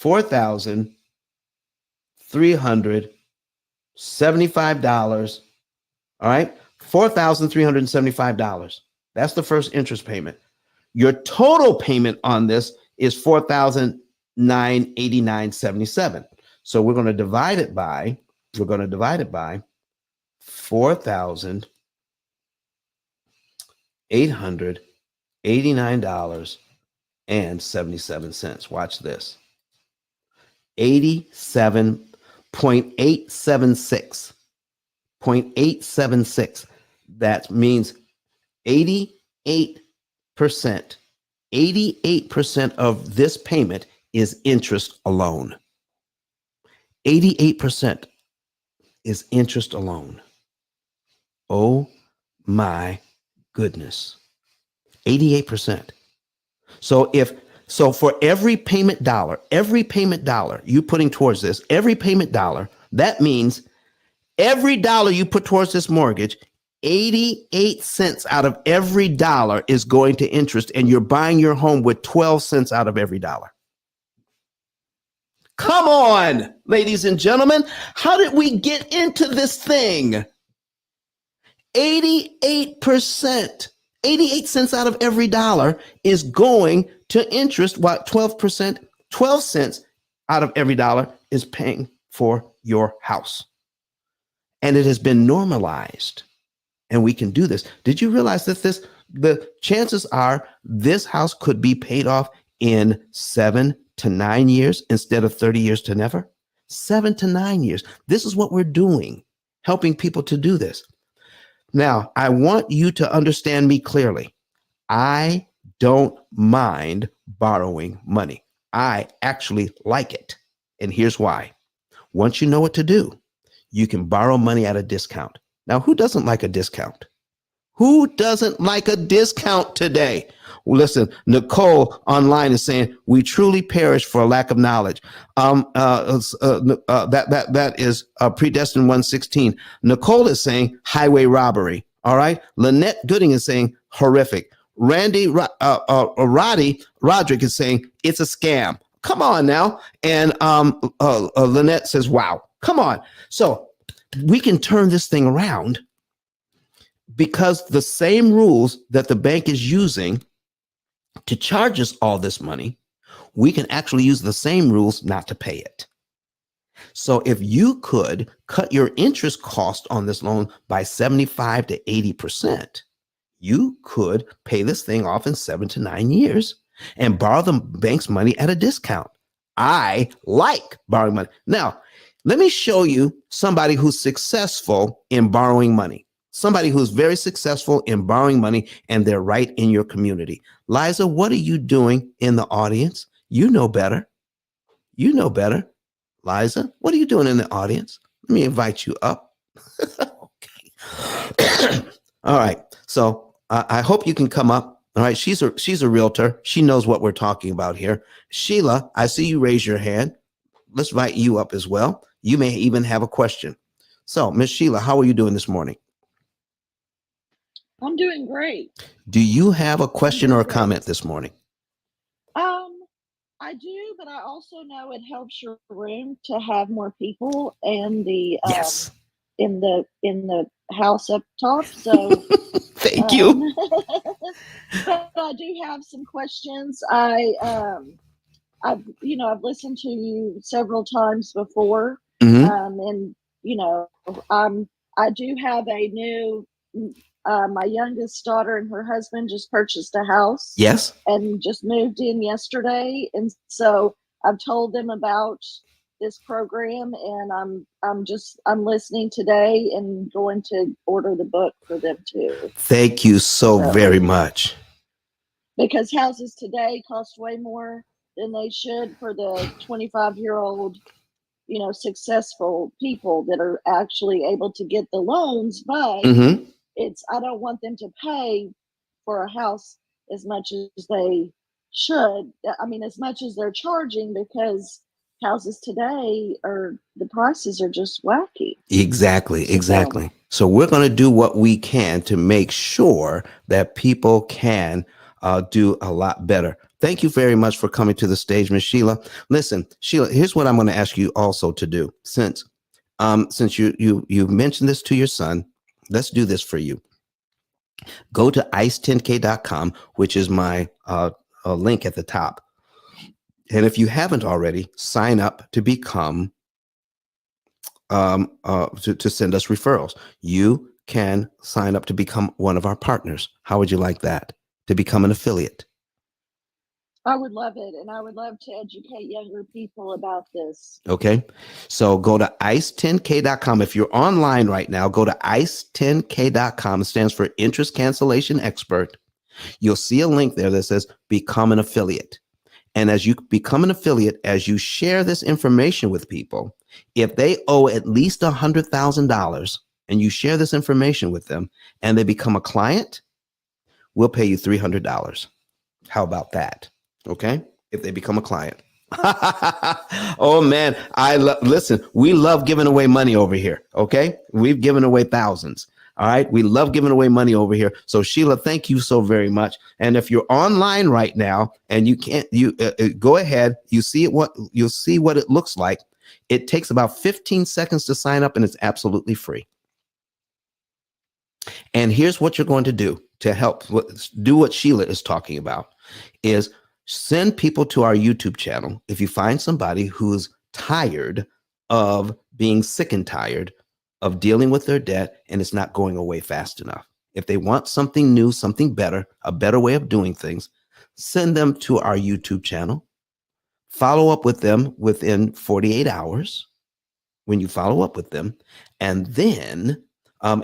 Speaker 1: $4,375. All right. $4,375. That's the first interest payment. Your total payment on this is $4,989.77. So we're going to divide it by $4,889.77. Watch this. 87.876. 0.876. That means 88%. 88% of this payment is interest alone. 88% is interest alone. Oh my goodness. 88%. So for every payment dollar you putting towards this, every payment dollar, that means every dollar you put towards this mortgage, 88 cents out of every dollar is going to interest, and you're buying your home with 12 cents out of every dollar. Come on, ladies and gentlemen. How did we get into this thing? 88%, 88 cents out of every dollar is going to interest, while 12 cents out of every dollar is paying for your house. And it has been normalized. And we can do this. Did you realize that the chances are this house could be paid off in 7 to 9 years instead of 30 years to never? 7 to 9 years. This is what we're doing, helping people to do this. Now, I want you to understand me clearly. I don't mind borrowing money. I actually like it. And here's why. Once you know what to do, you can borrow money at a discount. Now, who doesn't like a discount? Who doesn't like a discount today? Well, listen, Nicole online is saying, we truly perish for a lack of knowledge. That is predestined 116. Nicole is saying highway robbery. All right. Lynette Gooding is saying horrific. Roderick is saying it's a scam. Come on now. And Lynette says, wow, come on. So we can turn this thing around, because the same rules that the bank is using to charge us all this money, we can actually use the same rules not to pay it. So if you could cut your interest cost on this loan by 75 to 80%, you could pay this thing off in 7 to 9 years and borrow the bank's money at a discount. I like borrowing money. Now, let me show you somebody who's successful in borrowing money. Somebody who's very successful in borrowing money, and they're right in your community. Liza, what are you doing in the audience? You know better. You know better. Liza, what are you doing in the audience? Let me invite you up. Okay. All right. So I hope you can come up. All right. She's a realtor. She knows what we're talking about here. Sheila, I see you raise your hand. Let's invite you up as well. You may even have a question. So, Miss Sheila, how are you doing this morning?
Speaker 5: I'm doing great.
Speaker 1: Do you have a question or a comment this morning?
Speaker 5: I do, but I also know it helps your room to have more people and the
Speaker 1: Yes.
Speaker 5: in the house up top. So
Speaker 1: thank you.
Speaker 5: But I do have some questions. I've listened to you several times before.
Speaker 1: Mm-hmm.
Speaker 5: And I do have a new my youngest daughter and her husband just purchased a house.
Speaker 1: Yes.
Speaker 5: And just moved in yesterday. And so I've told them about this program, and I'm listening today and going to order the book for them too.
Speaker 1: Thank you so very much.
Speaker 5: Because houses today cost way more than they should for the 25-year-old, successful people that are actually able to get the loans, but
Speaker 1: Mm-hmm.
Speaker 5: I don't want them to pay for a house as much as they should. I mean, as much as they're charging, because houses today the prices are just wacky.
Speaker 1: Exactly. So we're going to do what we can to make sure that people can do a lot better. Thank you very much for coming to the stage, Miss Sheila. Listen, Sheila, here's what I'm going to ask you also to do. Since you mentioned this to your son, let's do this for you. Go to ice10k.com, which is my link at the top. And if you haven't already, sign up to become to send us referrals. You can sign up to become one of our partners. How would you like that? To become an affiliate.
Speaker 5: I would love it. And I would love to educate younger people about this.
Speaker 1: Okay. So go to ice10k.com. If you're online right now, go to ice10k.com. It stands for Interest Cancellation Expert. You'll see a link there that says become an affiliate. And as you become an affiliate, as you share this information with people, if they owe at least $100,000 and you share this information with them and they become a client, we'll pay you $300. How about that? Okay. If they become a client. Oh man, listen, we love giving away money over here. Okay. We've given away thousands. All right. We love giving away money over here. So Sheila, thank you so very much. And if you're online right now and you can't, go ahead, you'll see what it looks like. It takes about 15 seconds to sign up and it's absolutely free. And here's what you're going to do to help do what Sheila is talking about is send people to our YouTube channel. If you find somebody who's tired of being sick and tired of dealing with their debt and it's not going away fast enough. If they want something new, something better, a better way of doing things, send them to our YouTube channel. Follow up with them within 48 hours when you follow up with them. And then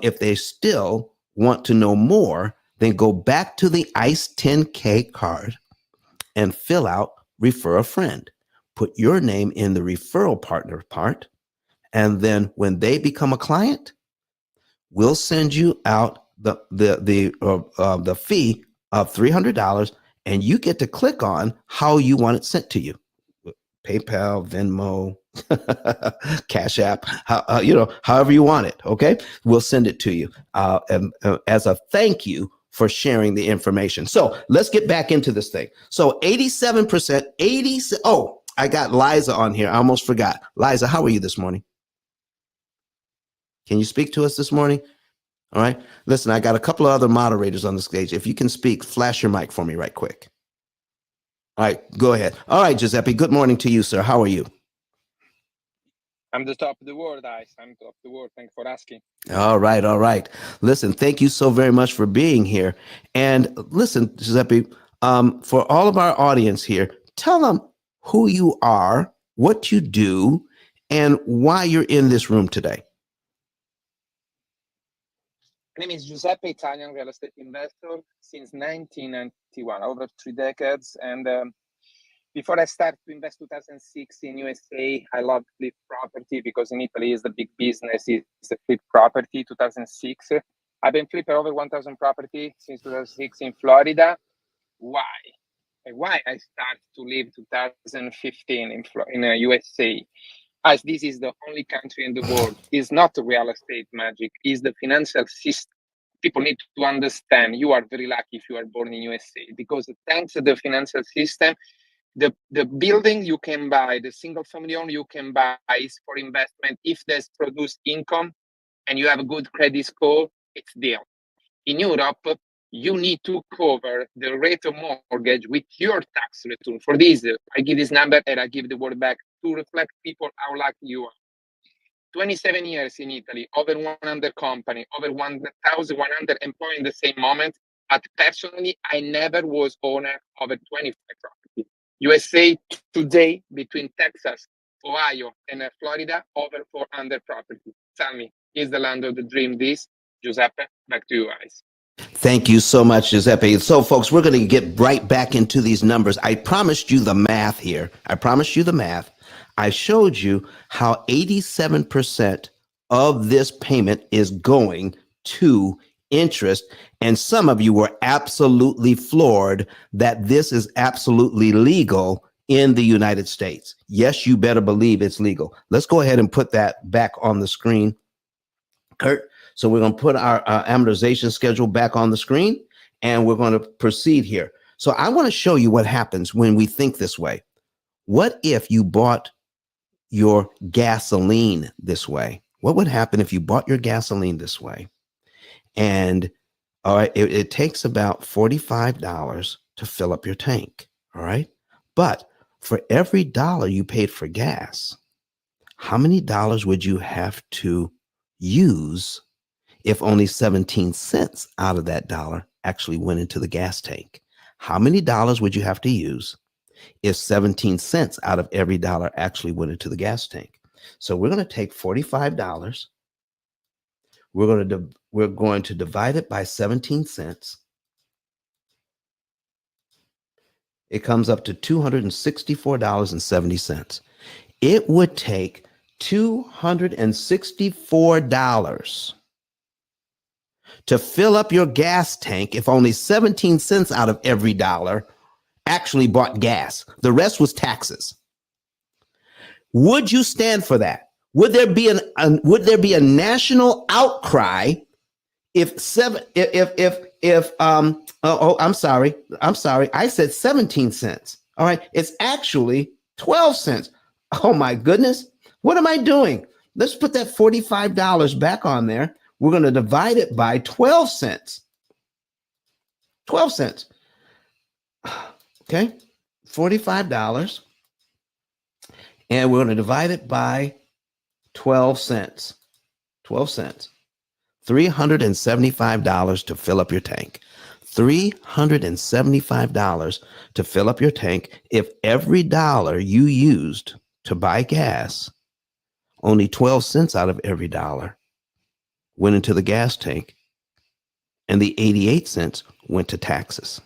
Speaker 1: if they still want to know more, then go back to the ICE 10K card and fill out refer a friend. Put your name in the referral partner part. And then when they become a client, we'll send you out the fee of $300 and you get to click on how you want it sent to you. PayPal, Venmo, Cash App, however you want it. Okay. We'll send it to you as a thank you for sharing the information. So let's get back into this thing. So 87%, oh, I got Liza on here. I almost forgot. Liza, how are you this morning? Can you speak to us this morning? All right. Listen, I got a couple of other moderators on the stage. If you can speak, flash your mic for me right quick. All right, go ahead. All right, Giuseppe, good morning to you, sir. How are you?
Speaker 6: I'm the top of the world, Ice. I'm top of the world. Thanks for asking.
Speaker 1: All right, all right. Listen, thank you so very much for being here. And listen, Giuseppe, for all of our audience here, tell them who you are, what you do, and why you're in this room today.
Speaker 6: My name is Giuseppe, Italian real estate investor since 1991, over 3 decades. And before I started to invest 2006 in USA, I loved flip property because in Italy is the big business, it's a flip property. 2006, I've been flipping over 1,000 property since 2006 in Florida. Why? Why I started to live 2015 in USA? As this is the only country in the world, is not real estate magic, is the financial system. People need to understand you are very lucky if you are born in USA because thanks to the financial system, the building you can buy, the single family home you can buy is for investment. If there's produced income and you have a good credit score, it's deal. In Europe, you need to cover the rate of mortgage with your tax return. For this, I give this number and I give the word back to reflect people how lucky you are. 27 years in Italy, over 100 company, over 1,100 employees in the same moment. But personally, I never was owner of a 25 property. USA today, between Texas, Ohio, and Florida, over 400 property. Tell me, is the land of the dream this? Giuseppe, back to you guys.
Speaker 1: Thank you so much, Giuseppe. So, folks, we're going to get right back into these numbers. I promised you the math here. I promised you the math. I showed you how 87% of this payment is going to interest. And some of you were absolutely floored that this is absolutely legal in the United States. Yes, you better believe it's legal. Let's go ahead and put that back on the screen, Kurt. So we're going to put our amortization schedule back on the screen and we're going to proceed here. So I want to show you what happens when we think this way. What if you bought your gasoline this way? What would happen if you bought your gasoline this way? And all right, it takes about $45 to fill up your tank. All right. But for every dollar you paid for gas, how many dollars would you have to use if only 17 cents out of that dollar actually went into the gas tank? How many dollars would you have to use if 17 cents out of every dollar actually went into the gas tank? So we're going to take $45. We're going to divide it by 17 cents. It comes up to $264.70. It would take $264 to fill up your gas tank if only 17 cents out of every dollar actually bought gas. The rest was taxes. Would you stand for that? Would there be a national outcry I'm sorry. I said 17 cents. All right. It's actually 12 cents. Oh my goodness. What am I doing? Let's put that $45 back on there. We're going to divide it by 12 cents. 12 cents. Okay. $45. And we're going to divide it by 12 cents. 12 cents. $375 to fill up your tank. $375 to fill up your tank. If every dollar you used to buy gas, only 12 cents out of every dollar went into the gas tank, and the 88 cents went to taxes.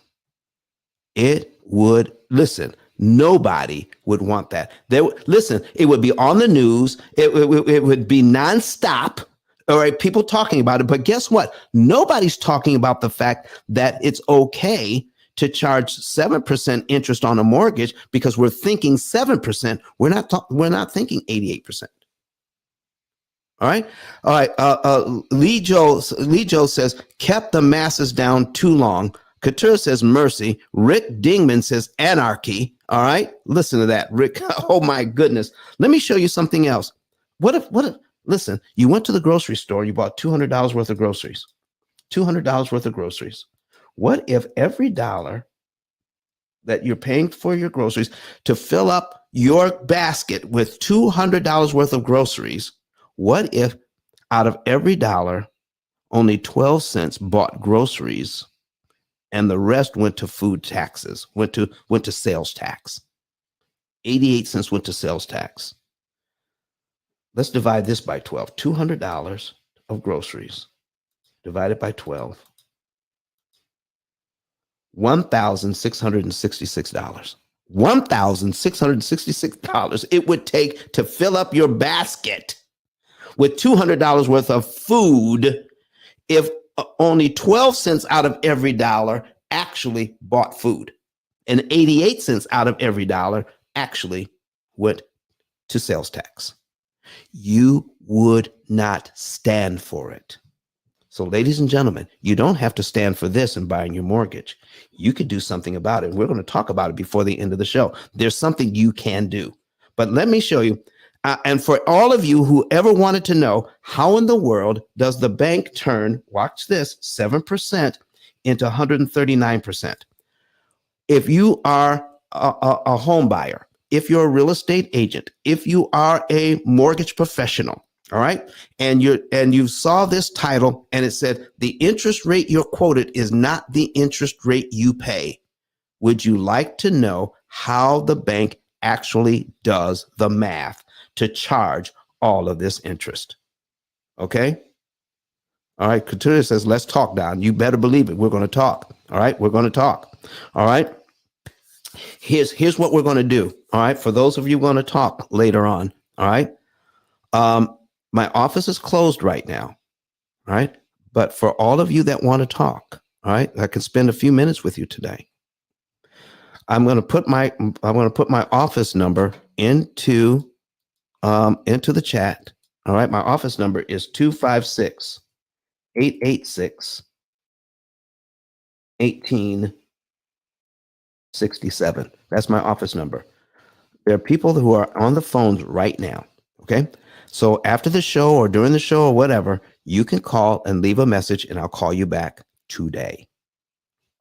Speaker 1: Nobody would want that. It would be on the news. It would be nonstop. All right, people talking about it. But guess what? Nobody's talking about the fact that it's okay to charge 7% interest on a mortgage because we're thinking 7%. We're not thinking 88%. All right. Lee Joe says, kept the masses down too long. Couture says mercy. Rick Dingman says anarchy. All right. Listen to that, Rick. Oh my goodness. Let me show you something else. What if, listen, you went to the grocery store, you bought $200 worth of groceries. $200 worth of groceries. What if every dollar that you're paying for your groceries to fill up your basket with $200 worth of groceries, what if out of every dollar, only 12 cents bought groceries and the rest went to food taxes, went to sales tax? 88 cents went to sales tax. Let's divide this by 12. $200 of groceries divided by 12. $1,666. $1,666 it would take to fill up your basket with $200 worth of food if only 12 cents out of every dollar actually bought food, and 88 cents out of every dollar actually went to sales tax. You would not stand for it. So, ladies and gentlemen, you don't have to stand for this in buying your mortgage. You could do something about it. We're going to talk about it before the end of the show. There's something you can do. But let me show you. And for all of you who ever wanted to know, how in the world does the bank turn, watch this, 7% into 139%? If you are a home buyer, if you're a real estate agent, if you are a mortgage professional, all right, and you saw this title and it said the interest rate you're quoted is not the interest rate you pay, would you like to know how the bank actually does the math to charge all of this interest? Okay. All right. Couture says, let's talk, Don. You better believe it. We're going to talk. All right. We're going to talk. All right. Here's what we're going to do. All right. For those of you going to talk later on. All right. My office is closed right now. All right. But for all of you that want to talk, all right, I can spend a few minutes with you today. I'm going to put my office number into the chat. All right. My office number is 256-886-18 1867. That's my office number. There are people who are on the phones right now. Okay. So after the show or during the show or whatever, you can call and leave a message and I'll call you back today.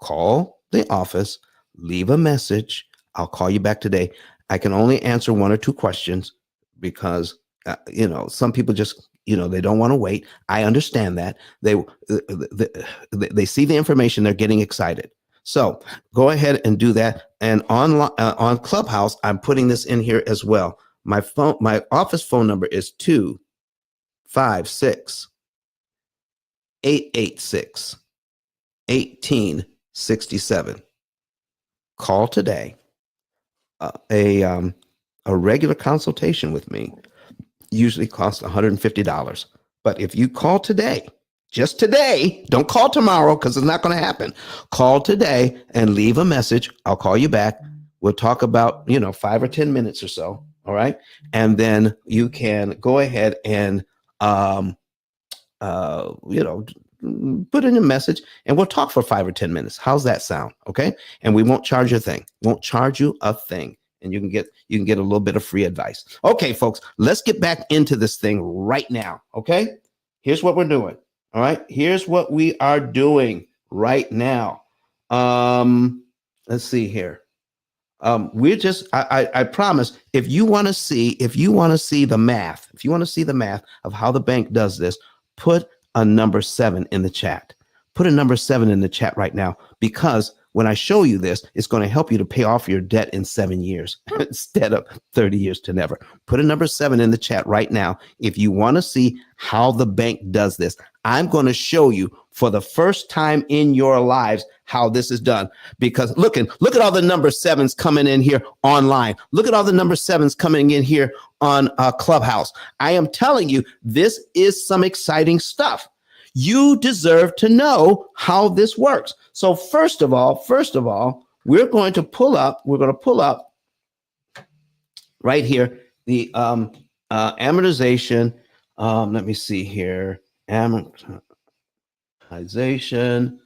Speaker 1: Call the office, leave a message. I'll call you back today. I can only answer one or two questions because, some people just, they don't want to wait. I understand that. They see the information, they're getting excited. So go ahead and do that. And on Clubhouse, I'm putting this in here as well. My office phone number is 256-886-1867. Call today. A regular consultation with me usually costs $150. But if you call today, just today, don't call tomorrow because it's not going to happen. Call today and leave a message. I'll call you back. We'll talk about, 5 or 10 minutes or so. All right. And then you can go ahead and, put in a message and we'll talk for 5 or 10 minutes. How's that sound? Okay. And we won't charge you a thing. Won't charge you a thing. And you can get a little bit of free advice. Okay, folks, let's get back into this thing right now. Okay. Here's what we're doing. All right. Here's what we are doing right now. Let's see here. We're just, I promise, if you want to see the math, of how the bank does this, put a number 7 in the chat. Put a number 7 in the chat right now, because when I show you this, it's going to help you to pay off your debt in 7 years instead of 30 years to never. Put a number 7 in the chat right now if you want to see how the bank does this. I'm going to show you for the first time in your lives how this is done. Because look at all the number 7s coming in here online. Look at all the number 7s coming in here on Clubhouse. I am telling you, this is some exciting stuff. You deserve to know how this works. So first of all, we're going to pull up right here the amortization. Let me see here. Amortization.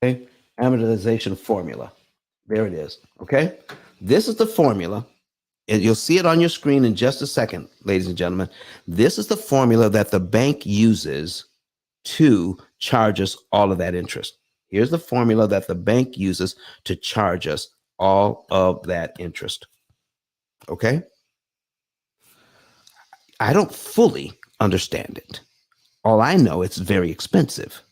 Speaker 1: Okay. Amortization formula. There it is. Okay. This is the formula. And you'll see it on your screen in just a second, ladies and gentlemen. This is the formula that the bank uses to charge us all of that interest. Here's the formula that the bank uses to charge us all of that interest. Okay? I don't fully understand it. All I know, it's very expensive.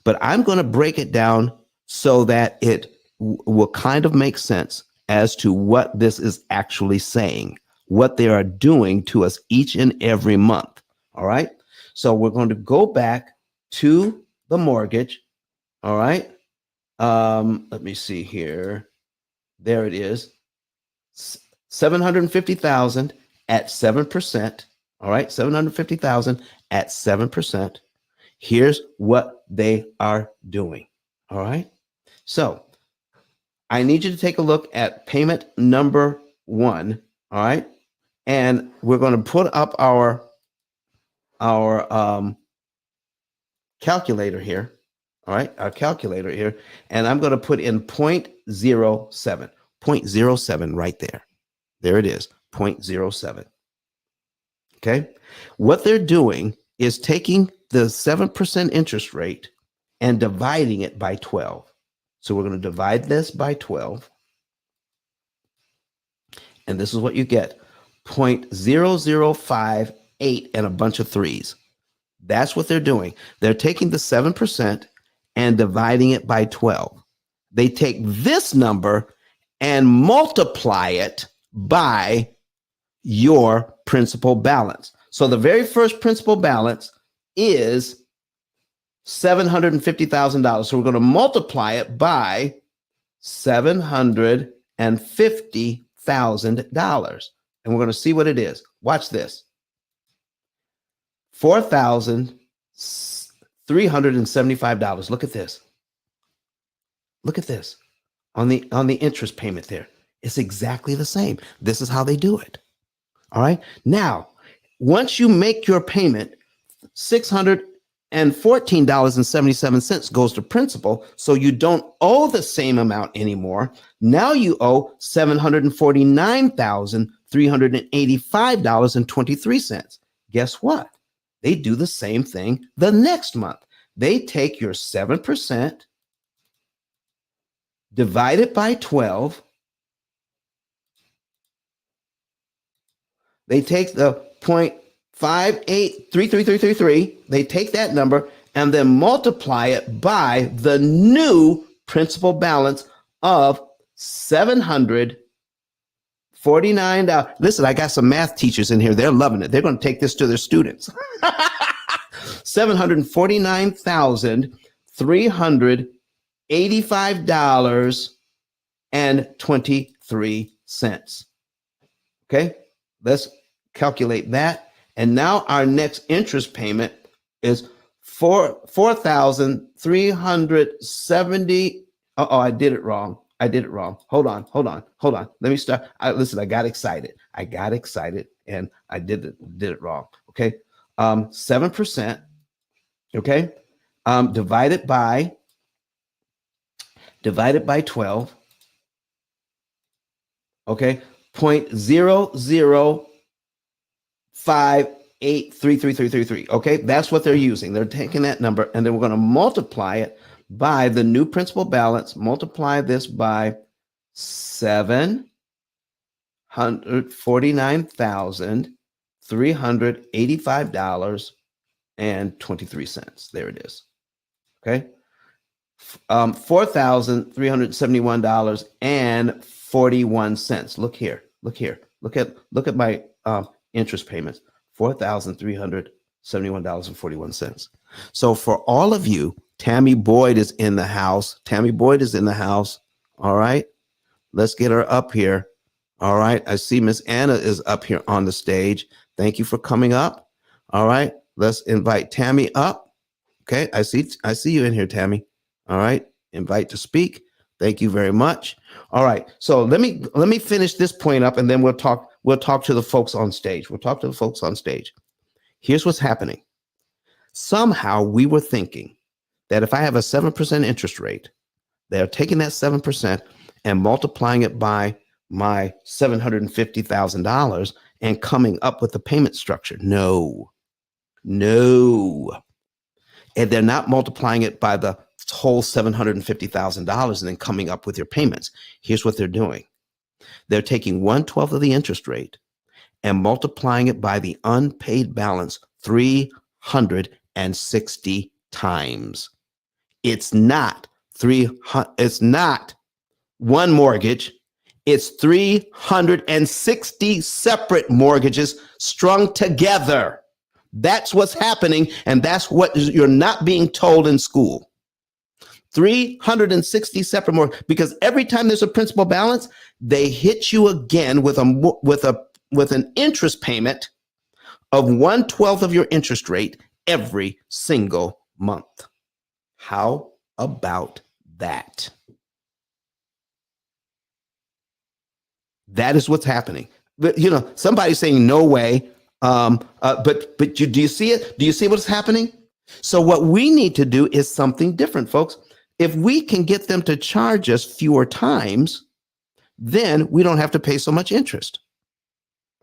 Speaker 1: But I'm going to break it down so that it will kind of make sense as to what this is actually saying, what they are doing to us each and every month. All right. So we're going to go back to the mortgage. All right. Let me see here. There it is. 750,000 at 7%. All right. 750,000 at 7%. Here's what they are doing. All right. So I need you to take a look at payment number 1. All right. And we're going to put up our calculator here. All right. Our calculator here. And I'm going to put in 0.07. 0.07 right there. There it is. 0.07. Okay. What they're doing is taking the 7% interest rate and dividing it by 12. So we're going to divide this by 12. And this is what you get. 0.0058 and a bunch of 3s. That's what they're doing. They're taking the 7% and dividing it by 12. They take this number and multiply it by your principal balance. So the very first principal balance is $750,000. So we're going to multiply it by $750,000. And we're going to see what it is. Watch this. $4,375. Look at this. Look at this. On the interest payment there. It's exactly the same. This is how they do it. All right. Now, once you make your payment, $600 and $14.77 goes to principal. So you don't owe the same amount anymore. Now you owe $749,385.23. Guess what? They do the same thing the next month. They take your 7%, divide it by 12. They take the 0.583333. They take that number and then multiply it by the new principal balance of $749. Listen, I got some math teachers in here. They're loving it. They're going to take this to their students. $749,385.23. Okay, let's calculate that. And now our next interest payment is $4,370. Oh, I did it wrong. Hold on. Let me start. Listen, I got excited and I did it wrong. Okay. 7%. Okay. Divided by 12. Okay. 0.00583333. Okay. That's what they're using. They're taking that number and then we're going to multiply it by the new principal balance. Multiply this by $749,385.23. There it is. Okay. $4,371.41. Look here. Look at my interest payments. $4,371.41. So for all of you, Tammy Boyd is in the house. All right. Let's get her up here. All right. I see Miss Anna is up here on the stage. Thank you for coming up. All right. Let's invite Tammy up. Okay. I see you in here, Tammy. All right. Invite to speak. Thank you very much. All right. So let me finish this point up and then we'll talk to the folks on stage. Here's what's happening. Somehow we were thinking that if I have a 7% interest rate, they're taking that 7% and multiplying it by my $750,000 and coming up with the payment structure. No. And they're not multiplying it by the whole $750,000 and then coming up with your payments. Here's what they're doing. They're taking 1/12 of the interest rate and multiplying it by the unpaid balance 360 times. It's not one mortgage. It's 360 separate mortgages strung together. That's what's happening, and that's what you're not being told in school. 360 separate mortgages, because every time there's a principal balance, they hit you again with an interest payment of 1/12 of your interest rate every single month. How about that? That is what's happening. But somebody's saying no way. But do you see it? Do you see what's happening? So what we need to do is something different, folks. If we can get them to charge us fewer times, then we don't have to pay so much interest.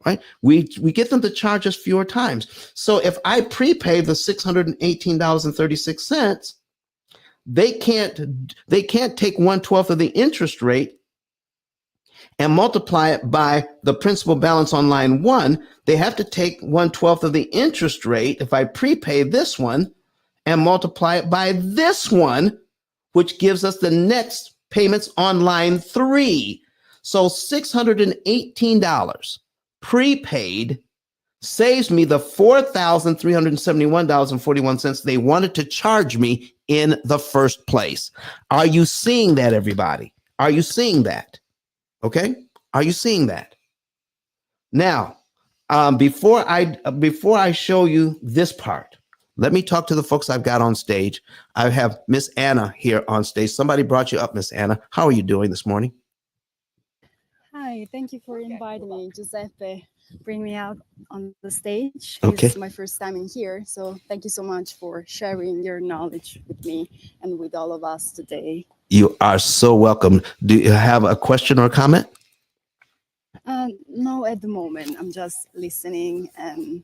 Speaker 1: Right? We get them to charge us fewer times. So if I prepay the $618.36, they can't take 1/12 of the interest rate and multiply it by the principal balance on line one. They have to take 1/12 of the interest rate if I prepay this one and multiply it by this one, which gives us the next payments on line three. So $618 prepaid saves me the $4,371.41 they wanted to charge me in the first place. Are you seeing that, everybody? Are you seeing that? Okay. Are you seeing that? Now, before I show you this part, let me talk to the folks I've got on stage. I have Miss Anna here on stage. Somebody brought you up, Miss Anna. How are you doing this morning?
Speaker 7: Hi, Hi, thank you for inviting me, Giuseppe. Bring me out on the stage.
Speaker 1: Okay.
Speaker 7: It's my first time in here, so thank you so much for sharing your knowledge with me and with all of us today.
Speaker 1: You are so welcome. Do you have a question or comment?
Speaker 7: No, at the moment, I'm just listening, and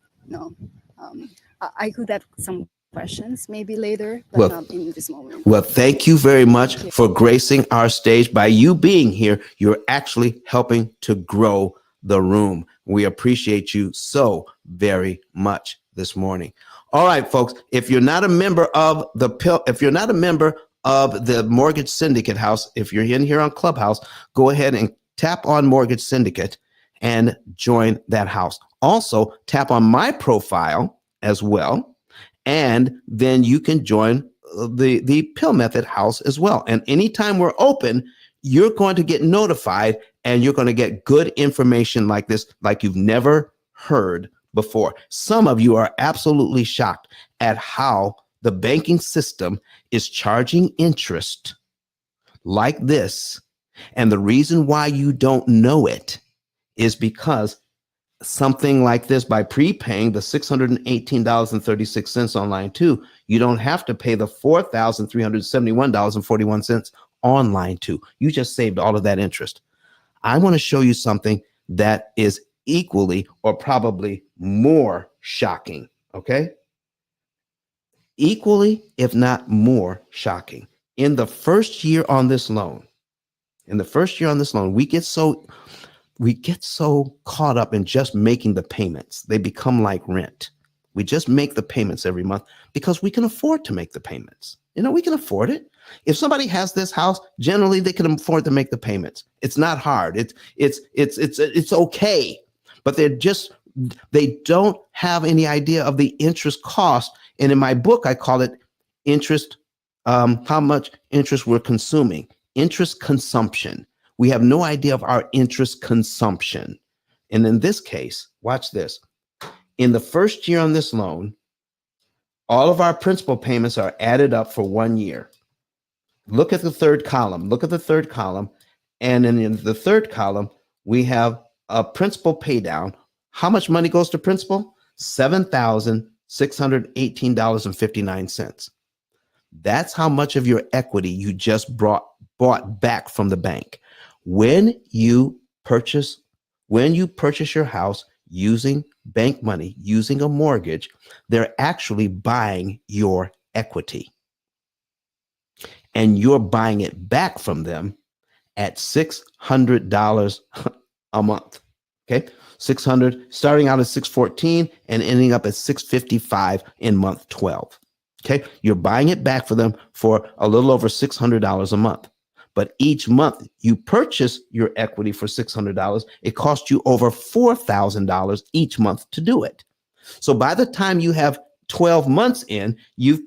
Speaker 7: I could have some questions maybe later, but
Speaker 1: Well,
Speaker 7: not in this moment.
Speaker 1: Well, thank you very much
Speaker 7: Thank you.
Speaker 1: for gracing our stage. By you being here, you're actually helping to grow the room. We appreciate you so very much this morning. All right, folks, if you're not a member of the P.I.L.L, if you're not a member of the Mortgage Syndicate House, if you're in here on Clubhouse, go ahead and tap on Mortgage Syndicate and join that house. Also, tap on my profile as well, and then you can join the P.I.L.L Method house as well. And anytime we're open, you're going to get notified, and you're going to get good information like this, like you've never heard before. Some of you are absolutely shocked at how the banking system is charging interest like this. And the reason why you don't know it is because something like this, by prepaying the $618.36 on line 2, you don't have to pay the $4,371.41 on line 2. You just saved all of that interest. I want to show you something that is equally or probably more shocking, okay? Equally, if not more shocking. In the first year on this loan, we get so caught up in just making the payments. They become like rent. We just make the payments every month because we can afford to make the payments. We can afford it. If somebody has this house, generally they can afford to make the payments. It's not hard. It's okay. But they don't have any idea of the interest cost. And in my book, I call it interest, how much interest we're consuming, interest consumption. We have no idea of our interest consumption. And in this case, watch this. In the first year on this loan, all of our principal payments are added up for 1 year. Look at the third column. And in the third column, we have a principal pay down. How much money goes to principal? $7,618.59. That's how much of your equity you just bought back from the bank. When you purchase your house using bank money, using a mortgage, they're actually buying your equity. And you're buying it back from them at $600 a month. Okay? $600, starting out at $614 and ending up at $655 in month 12. Okay? You're buying it back for them for a little over $600 a month. But each month you purchase your equity for $600, it costs you over $4,000 each month to do it. So by the time you have 12 months in, you've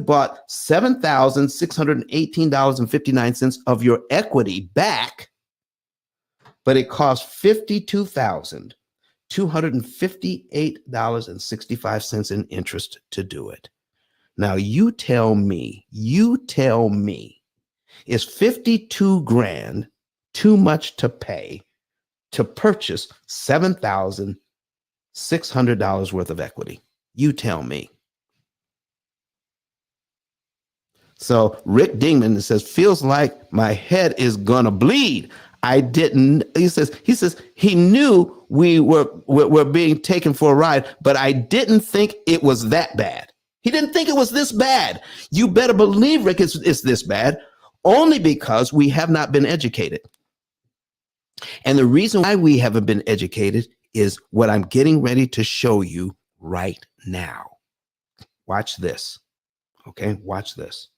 Speaker 1: bought $7,618.59 of your equity back, but it costs $52,258.65 in interest to do it. Now you tell me, is $52,000 too much to pay to purchase $7,600 worth of equity? You tell me. So Rick Dingman says, feels like my head is gonna bleed. He says he knew we were being taken for a ride, but I didn't think it was that bad. He didn't think it was this bad. You better believe, Rick, it's this bad, only because we have not been educated. And the reason why we haven't been educated is what I'm getting ready to show you right now. Watch this. Okay, watch this.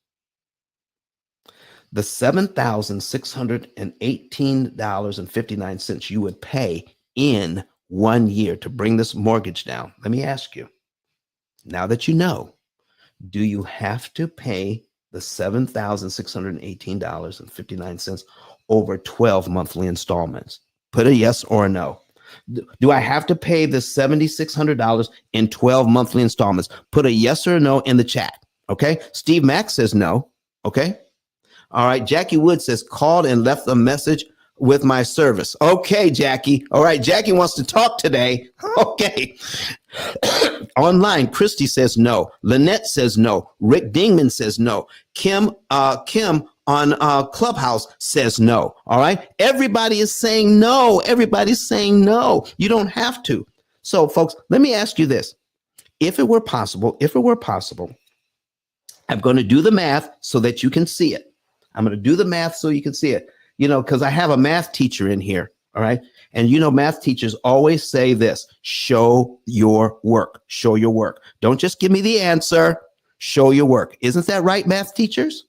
Speaker 1: The $7,618.59 you would pay in 1 year to bring this mortgage down. Let me ask you, now that you know, do you have to pay the $7,618.59 over 12 monthly installments? Put a yes or a no. Do I have to pay the $7,600 in 12 monthly installments? Put a yes or a no in the chat. Okay. Steve Mack says no. Okay. All right. Jackie Wood says called and left a message with my service. Okay, Jackie. All right, Jackie wants to talk today. Okay. Online, Christy says no. Lynette says no. Rick Dingman says no. Kim on Clubhouse says no. All right. Everybody is saying no. Everybody's saying no. You don't have to. So, folks, let me ask you this. If it were possible, I'm going to do the math so that you can see it. I'm going to do the math so you can see it. You know, because I have a math teacher in here. All right. And you know, math teachers always say this: show your work. Show your work. Don't just give me the answer. Show your work. Isn't that right, math teachers?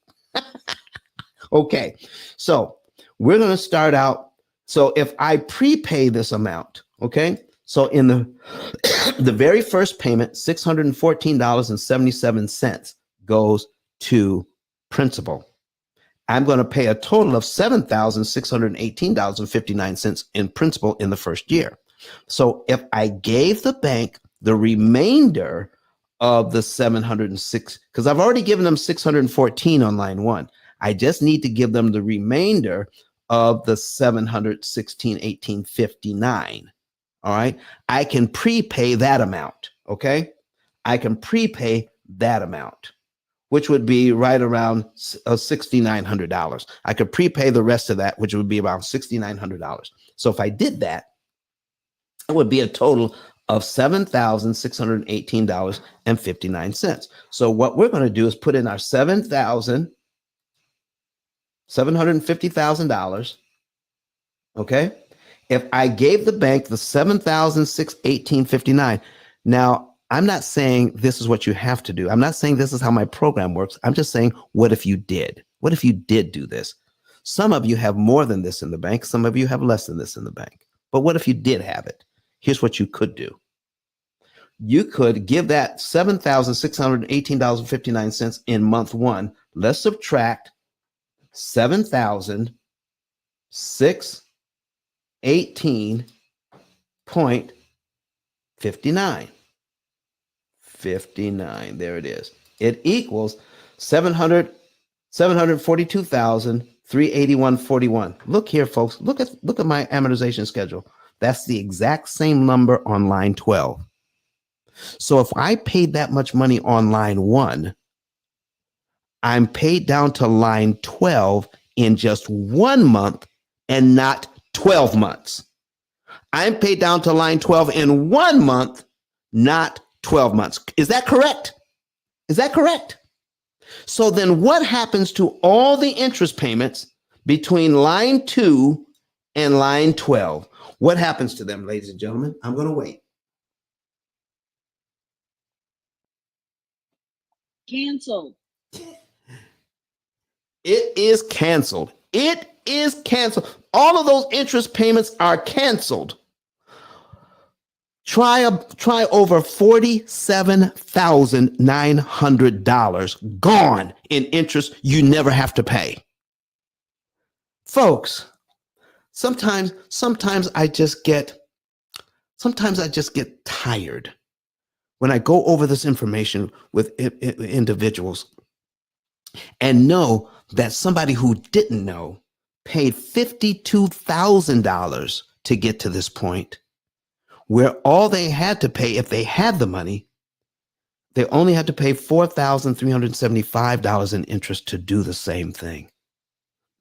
Speaker 1: Okay. So we're going to start out. So if I prepay this amount, okay. So in the the very first payment, $614.77 goes to principal. I'm going to pay a total of $7,618.59 in principal in the first year. So if I gave the bank the remainder of the 706, because I've already given them 614 on line one, I just need to give them the remainder of the 716.1859. All right. I can prepay that amount. Okay. I can prepay that amount, which would be right around $6,900. I could prepay the rest of that, which would be about $6,900. So if I did that, it would be a total of $7,618.59. So what we're going to do is put in our $750,000. Okay. If I gave the bank the $7,618.59, now I'm not saying this is what you have to do. I'm not saying this is how my program works. I'm just saying, what if you did? What if you did do this? Some of you have more than this in the bank. Some of you have less than this in the bank. But what if you did have it? Here's what you could do. You could give that $7,618.59 in month one. Let's subtract $7,618.59. 59. There it is. It equals 742,381.41. Look here, folks. Look at my amortization schedule. That's the exact same number on line 12. So if I paid that much money on line 1, I'm paid down to line 12 in just 1 month and not 12 months. I'm paid down to line 12 in 1 month, not 12 months. Is that correct? Is that correct? So then what happens to all the interest payments between line 2 and line 12? What happens to them, ladies and gentlemen? I'm going to wait.
Speaker 5: Cancel.
Speaker 1: It is canceled. It is canceled. All of those interest payments are canceled. Try over $47,900 gone in interest you never have to pay. Folks, sometimes I just get tired when I go over this information with individuals and know that somebody who didn't know paid $52,000 to get to this point, where all they had to pay, if they had the money, they only had to pay $4,375 in interest to do the same thing.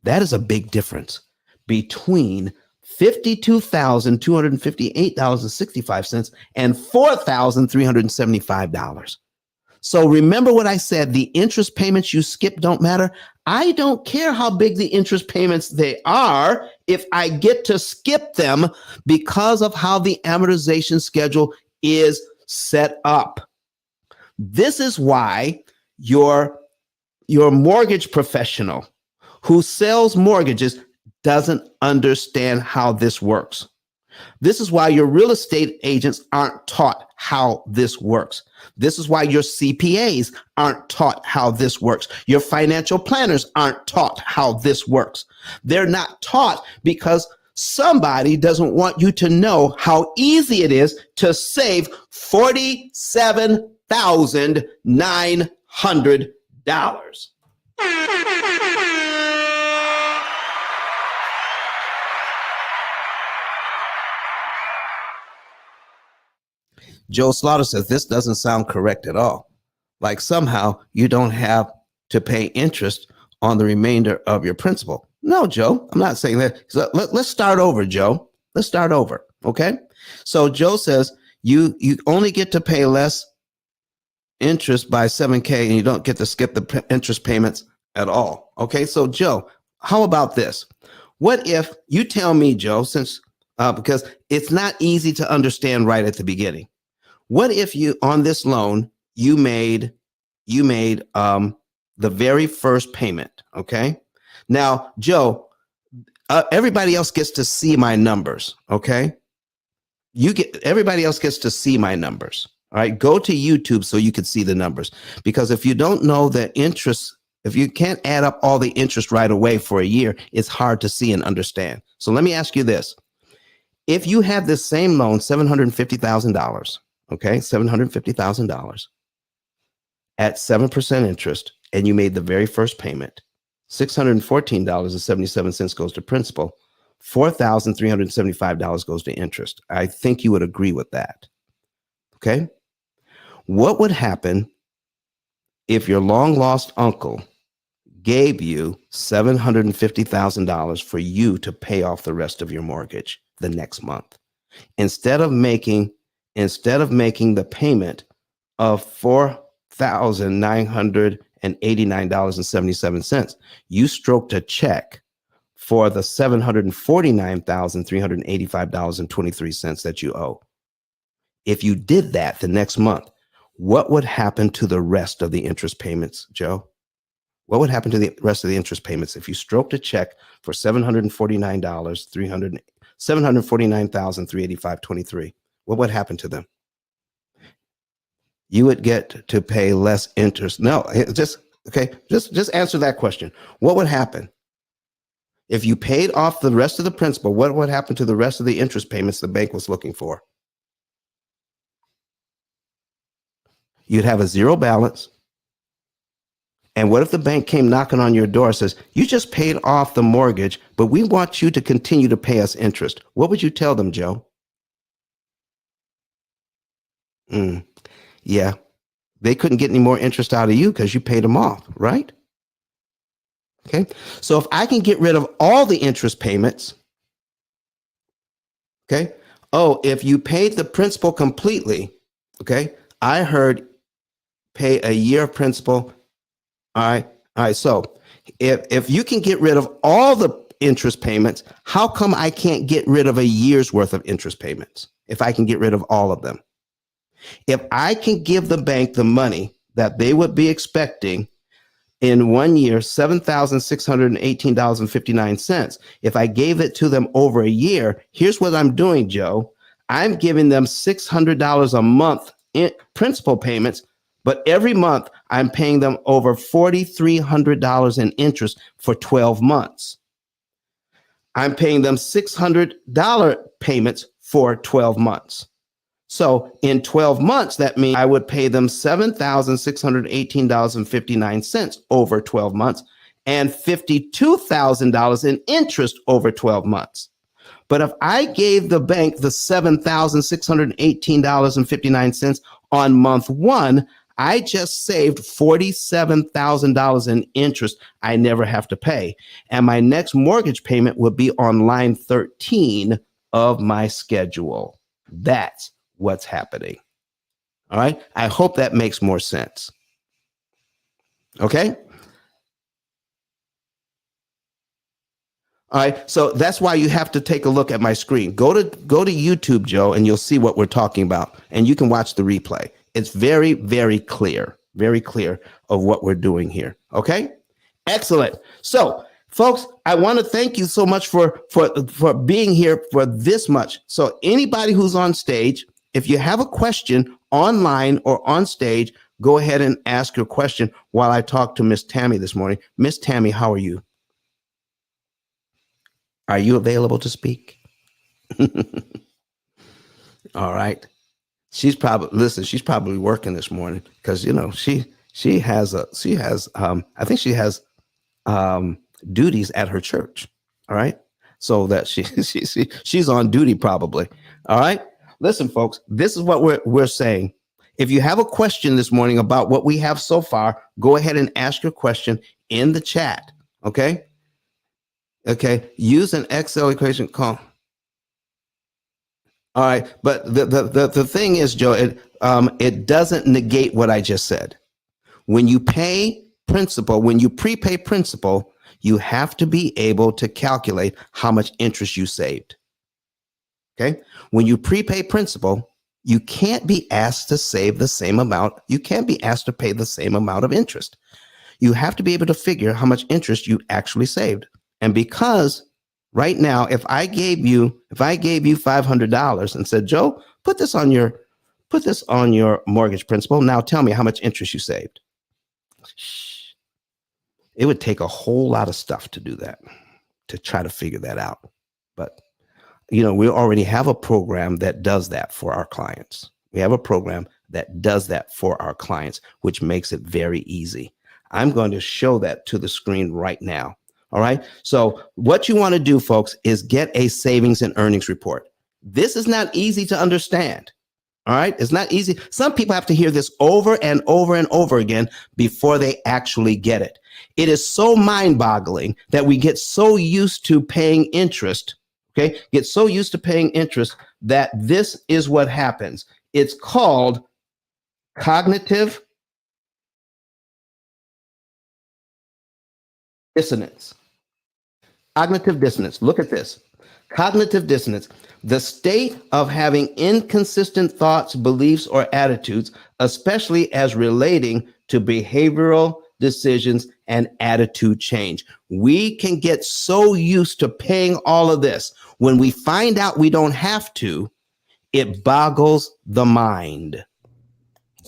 Speaker 1: That is a big difference between $52,258.65 and $4,375. So remember what I said, the interest payments you skip don't matter. I don't care how big the interest payments they are if I get to skip them because of how the amortization schedule is set up. This is why your mortgage professional who sells mortgages doesn't understand how this works. This is why your real estate agents aren't taught how this works. This is why your CPAs aren't taught how this works. Your financial planners aren't taught how this works. They're not taught because somebody doesn't want you to know how easy it is to save $47,900. Joe Slaughter says this doesn't sound correct at all. Like somehow you don't have to pay interest on the remainder of your principal. No, Joe, I'm not saying that. So let's start over, Joe. Let's start over. Okay. So Joe says you only get to pay less interest by $7,000 and you don't get to skip the interest payments at all. Okay. So Joe, how about this? What if you tell me, Joe, since because it's not easy to understand right at the beginning. What if you on this loan you made the very first payment? Okay. Now, Joe, everybody else gets to see my numbers. Okay. Everybody else gets to see my numbers. All right. Go to YouTube so you can see the numbers, because if you don't know the interest, if you can't add up all the interest right away for a year, it's hard to see and understand. So let me ask you this. If you have this same loan, $750,000, okay, $750,000 at 7% interest, and you made the very first payment, $614.77 goes to principal, $4,375 goes to interest. I think you would agree with that. Okay. What would happen if your long lost uncle gave you $750,000 for you to pay off the rest of your mortgage the next month? Instead of making the payment of $4,989.77, you stroked a check for the $749,385.23 that you owe. If you did that the next month, what would happen to the rest of the interest payments, Joe? What would happen to the rest of the interest payments if you stroked a check for $749,385.23? What would happen to them? You would get to pay less interest. No, just answer that question. What would happen if you paid off the rest of the principal? What would happen to the rest of the interest payments the bank was looking for? You'd have a zero balance. And what if the bank came knocking on your door and says, you just paid off the mortgage, but we want you to continue to pay us interest? What would you tell them, Joe? Yeah, they couldn't get any more interest out of you because you paid them off, right? Okay, so if I can get rid of all the interest payments, okay, if you paid the principal completely, okay, I heard pay a year of principal. All right. So if you can get rid of all the interest payments, how come I can't get rid of a year's worth of interest payments if I can get rid of all of them? If I can give the bank the money that they would be expecting in 1 year, $7,618.59, if I gave it to them over a year, here's what I'm doing, Joe. I'm giving them $600 a month in principal payments, but every month I'm paying them over $4,300 in interest for 12 months. I'm paying them $600 payments for 12 months. So in 12 months, that means I would pay them $7,618.59 over 12 months and $52,000 in interest over 12 months. But if I gave the bank the $7,618.59 on month one, I just saved $47,000 in interest I never have to pay. And my next mortgage payment would be on line 13 of my schedule. That's what's happening. All right. I hope that makes more sense. Okay. All right. So that's why you have to take a look at my screen. Go to YouTube, Joe, and you'll see what we're talking about. And you can watch the replay. It's very, very clear of what we're doing here. Okay. Excellent. So, folks, I want to thank you so much for being here for this much. So anybody who's on stage, if you have a question online or on stage, go ahead and ask your question while I talk to Miss Tammy this morning. Miss Tammy, how are you? Are you available to speak? All right. She's probably working this morning because, you know, she has I think she has duties at her church. All right. So that she's on duty probably. All right. listen, folks, this is what we're saying. If you have a question this morning about what we have so far, go ahead and ask your question in the chat. Okay. Okay. Use an Excel equation call. All right. But the thing is, Joe, it doesn't negate what I just said. When you pay principal, when you prepay principal, you have to be able to calculate how much interest you saved. Okay. When you prepay principal, you can't be asked to save the same amount. You can't be asked to pay the same amount of interest. You have to be able to figure how much interest you actually saved. And because right now, if I gave you $500 and said, Joe, put this on your mortgage principal. Now tell me how much interest you saved. It would take a whole lot of stuff to do that, to try to figure that out. But we already have a program that does that for our clients. We have a program that does that for our clients, which makes it very easy. I'm going to show that to the screen right now. All right. So what you want to do, folks, is get a savings and earnings report. This is not easy to understand. All right. It's not easy. Some people have to hear this over and over and over again before they actually get it. It is so mind-boggling that we get so used to paying interest. Okay, get so used to paying interest that this is what happens. It's called cognitive dissonance. Cognitive dissonance. Look at this. Cognitive dissonance, the state of having inconsistent thoughts, beliefs, or attitudes, especially as relating to behavioral decisions and attitude change. We can get so used to paying all of this. When we find out we don't have to, it boggles the mind.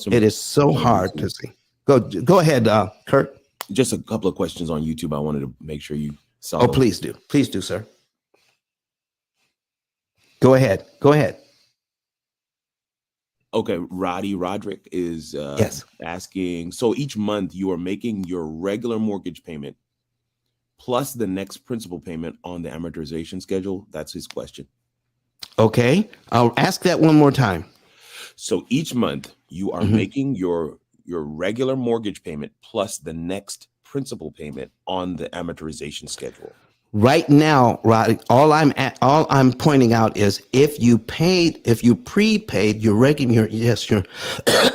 Speaker 1: It is so hard to see. Go ahead, Kurt.
Speaker 4: Just a couple of questions on YouTube. I wanted to make sure you saw.
Speaker 1: Oh, please do. Please do, sir. Go ahead.
Speaker 4: Okay, Roderick is
Speaker 1: yes.
Speaker 4: asking, so each month you are making your regular mortgage payment plus the next principal payment on the amortization schedule? That's his question.
Speaker 1: Okay, I'll ask that one more time.
Speaker 4: So each month you are making your regular mortgage payment plus the next principal payment on the amortization schedule.
Speaker 1: Right now, Roddy, all I'm pointing out is if you prepaid your regular,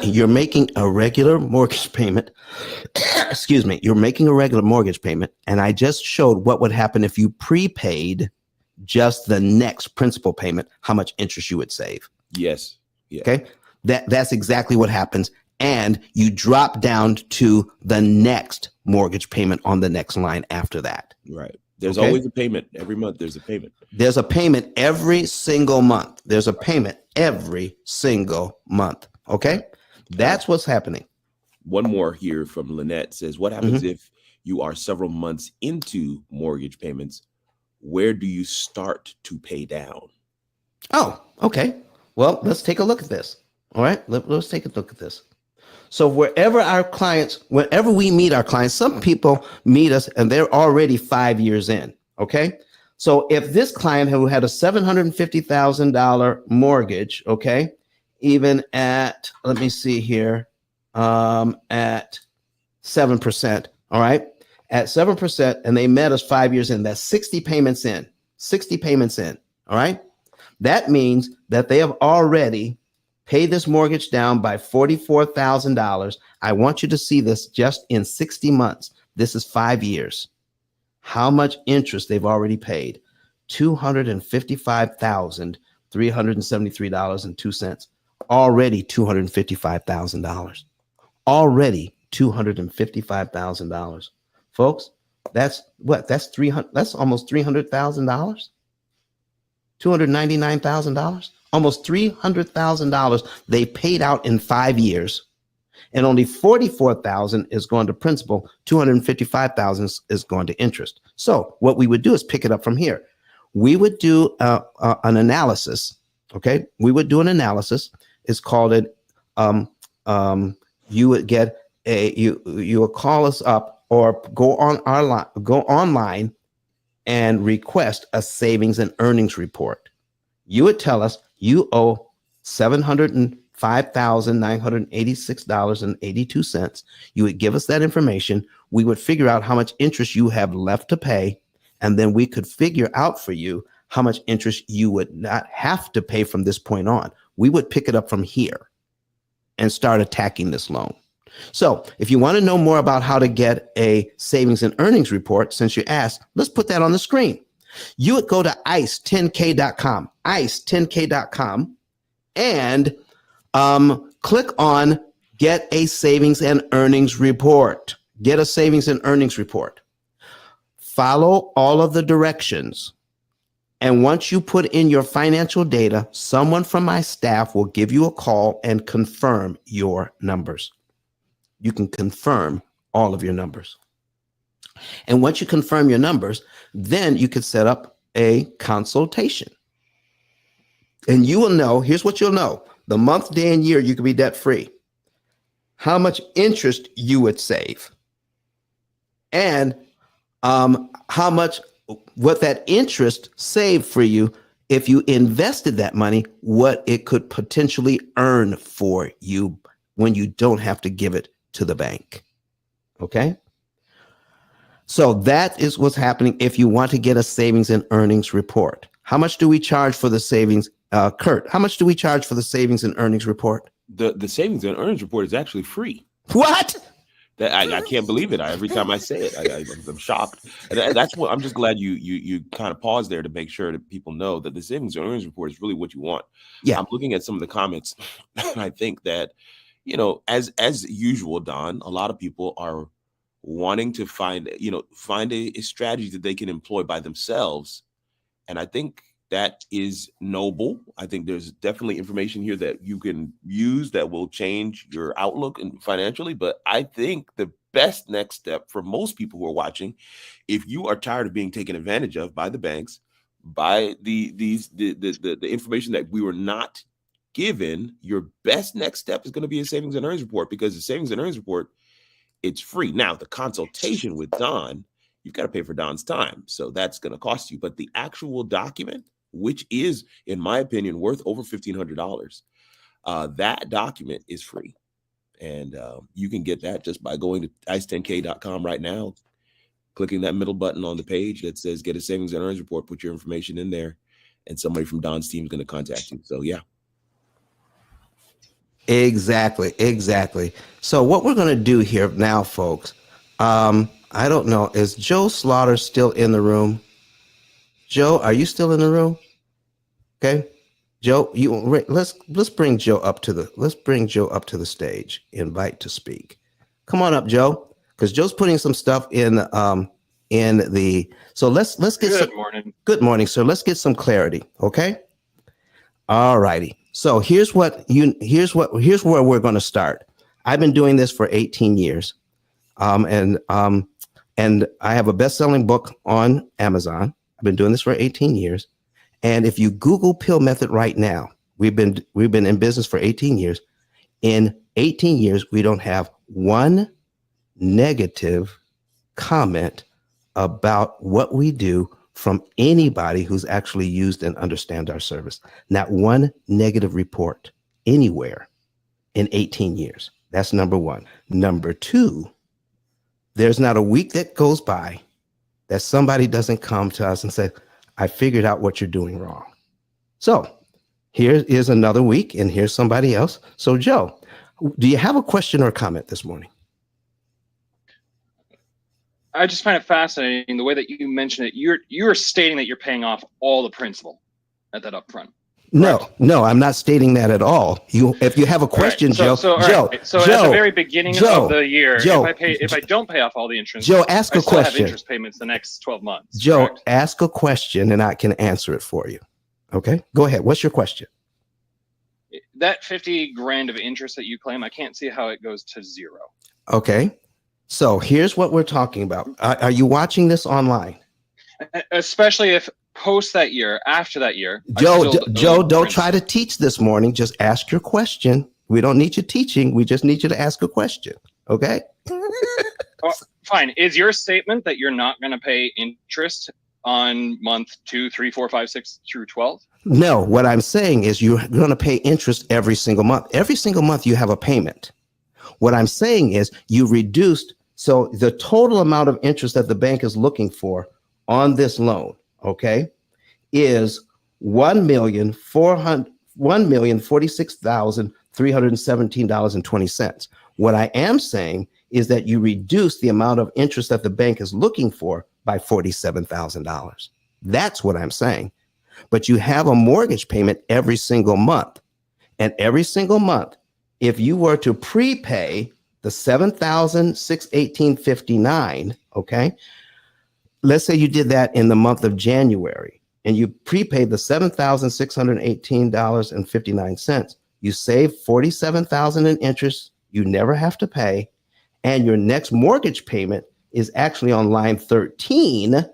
Speaker 1: you're making a regular mortgage payment. Excuse me, you're making a regular mortgage payment, and I just showed what would happen if you prepaid just the next principal payment, how much interest you would save.
Speaker 4: Yes. Yeah.
Speaker 1: Okay. That's exactly what happens. And you drop down to the next mortgage payment on the next line after that.
Speaker 4: Right. There's always a payment. Every month there's a payment.
Speaker 1: There's a payment every single month. There's a payment every single month. Okay? That's what's happening.
Speaker 4: One more here from Lynette says, what happens if you are several months into mortgage payments? Where do you start to pay down?
Speaker 1: Oh, okay. Well, let's take a look at this. All right? Let's take a look at this. So whenever we meet our clients, some people meet us and they're already 5 years in. Okay. So if this client who had a $750,000 mortgage, okay, even at, let me see here, at 7%. All right. At 7%, and they met us 5 years in, that's 60 payments in. All right. That means that they have already pay this mortgage down by $44,000. I want you to see this just in 60 months. This is 5 years. How much interest they've already paid? $255,373.02. Already $255,000. Already $255,000. Folks, that's what? That's almost $300,000. $299,000. Almost $300,000 they paid out in 5 years, and only $44,000 is going to principal. $255,000 is going to interest. So what we would do is pick it up from here. We would do an analysis. Okay, we would do an analysis. It's called it. You would get you would call us up or go online and request a savings and earnings report. You would tell us you owe $705,986.82. You would give us that information. We would figure out how much interest you have left to pay. And then we could figure out for you how much interest you would not have to pay from this point on. We would pick it up from here and start attacking this loan. So if you want to know more about how to get a savings and earnings report, since you asked, let's put that on the screen. You would go to ice10k.com, ice10k.com, and click on get a savings and earnings report. Get a savings and earnings report. Follow all of the directions. And once you put in your financial data, someone from my staff will give you a call and confirm your numbers. You can confirm all of your numbers. And once you confirm your numbers, then you can set up a consultation. And you will know, here's what you'll know: the month, day, and year you can be debt free, how much interest you would save, and how much, what that interest saved for you if you invested that money, what it could potentially earn for you when you don't have to give it to the bank. Okay? So that is what's happening if you want to get a savings and earnings report. How much do we charge for the savings? Kurt, how much do we charge for the savings and earnings report?
Speaker 4: The savings and earnings report is actually free.
Speaker 1: What?
Speaker 4: I can't believe it. Every time I say it, I'm shocked. And that's what I'm just glad you kind of paused there to make sure that people know that the savings and earnings report is really what you want.
Speaker 1: Yeah.
Speaker 4: I'm looking at some of the comments, and I think that, as usual, Don, a lot of people are wanting to find a strategy that they can employ by themselves. And I think that is noble. I think there's definitely information here that you can use that will change your outlook and financially. But I think the best next step for most people who are watching, if you are tired of being taken advantage of by the banks, by the information that we were not given, your best next step is going to be a savings and earnings report, because the savings and earnings report, it's free. Now, the consultation with Don, you've got to pay for Don's time, so that's going to cost you. But the actual document, which is, in my opinion, worth over $1,500, that document is free. And you can get that just by going to ice10k.com right now, clicking that middle button on the page that says get a savings and earnings report, put your information in there, and somebody from Don's team is going to contact you. So, yeah.
Speaker 1: Exactly. So what we're going to do here now, folks, I don't know, is Joe Slaughter still in the room? Joe, are you still in the room? Okay, Joe, let's bring Joe up to the stage. Invite to speak. Come on up, Joe, because Joe's putting some stuff in the. So let's get. Good morning, sir. Let's get some clarity. Okay. All righty. So here's where we're going to start. I've been doing this for 18 years. And I have a best-selling book on Amazon. I've been doing this for 18 years. And if you Google P.I.L.L method right now, we've been in business for 18 years. In 18 years, we don't have one negative comment about what we do from anybody who's actually used and understand our service. Not one negative report anywhere in 18 years. That's number one. Number two, there's not a week that goes by that somebody doesn't come to us and say, I figured out what you're doing wrong. So here is another week, and here's somebody else. So Joe, do you have a question or comment this morning?
Speaker 8: I just find it fascinating the way that you mentioned it. You're stating that you're paying off all the principal at that upfront.
Speaker 1: No, I'm not stating that at all. If you have a question,
Speaker 8: Joe. So at the very beginning of the year, if I don't pay off all the insurance,
Speaker 1: Joe, ask a question.
Speaker 8: Have interest payments the next 12 months.
Speaker 1: Joe,
Speaker 8: correct?
Speaker 1: Ask a question and I can answer it for you. Okay, go ahead. What's your question?
Speaker 8: That $50,000 of interest that you claim, I can't see how it goes to zero.
Speaker 1: Okay, so here's what we're talking about. Are you watching this online?
Speaker 8: Especially if post that year, after that year.
Speaker 1: Joe, don't try to teach this morning. Just ask your question. We don't need you teaching. We just need you to ask a question. Okay?
Speaker 8: Fine. Is your statement that you're not going to pay interest on month 2, 3, 4, 5, 6 through 12?
Speaker 1: No, what I'm saying is you're going to pay interest every single month. Every single month you have a payment. What I'm saying is you reduced, so the total amount of interest that the bank is looking for on this loan, okay, is $1,046,317.20. What I am saying is that you reduce the amount of interest that the bank is looking for by $47,000. That's what I'm saying. But you have a mortgage payment every single month. And every single month, if you were to prepay the $7,618.59, okay, let's say you did that in the month of January and you prepaid the $7,618.59. You save $47,000 in interest you never have to pay, and your next mortgage payment is actually on line 13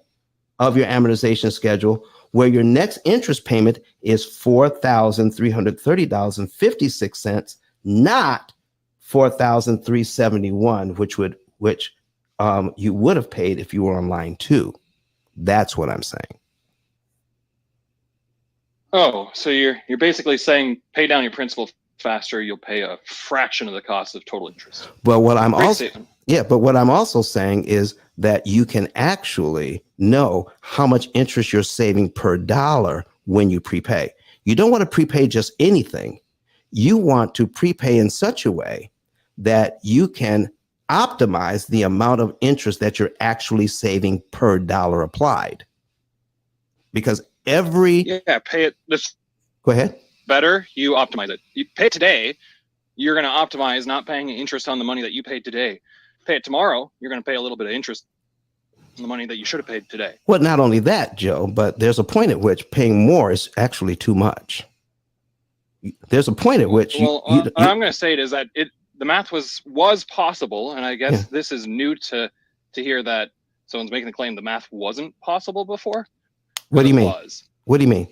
Speaker 1: of your amortization schedule, where your next interest payment is $4,330.56, not $4,371, which you would have paid if you were on line 2. That's what I'm saying.
Speaker 8: Oh, so you're basically saying pay down your principal faster, you'll pay a fraction of the cost of total interest.
Speaker 1: But what I'm
Speaker 8: Great
Speaker 1: also
Speaker 8: statement.
Speaker 1: Yeah, but what I'm also saying is that you can actually know how much interest you're saving per dollar when you prepay. You don't want to prepay just anything. You want to prepay in such a way that you can optimize the amount of interest that you're actually saving per dollar applied. Because every
Speaker 8: pay it this
Speaker 1: Go ahead.
Speaker 8: better, you optimize it. You pay it today, you're going to optimize not paying interest on the money that you paid today. Pay it tomorrow, you're going to pay a little bit of interest on the money that you should have paid today.
Speaker 1: Well, not only that, Joe, but there's a point at which paying more is actually too much. There's a point at which
Speaker 8: I'm going to say it is that the math was possible, and I guess this is new to hear that someone's making the claim the math wasn't possible before.
Speaker 1: What do you mean? What do you mean?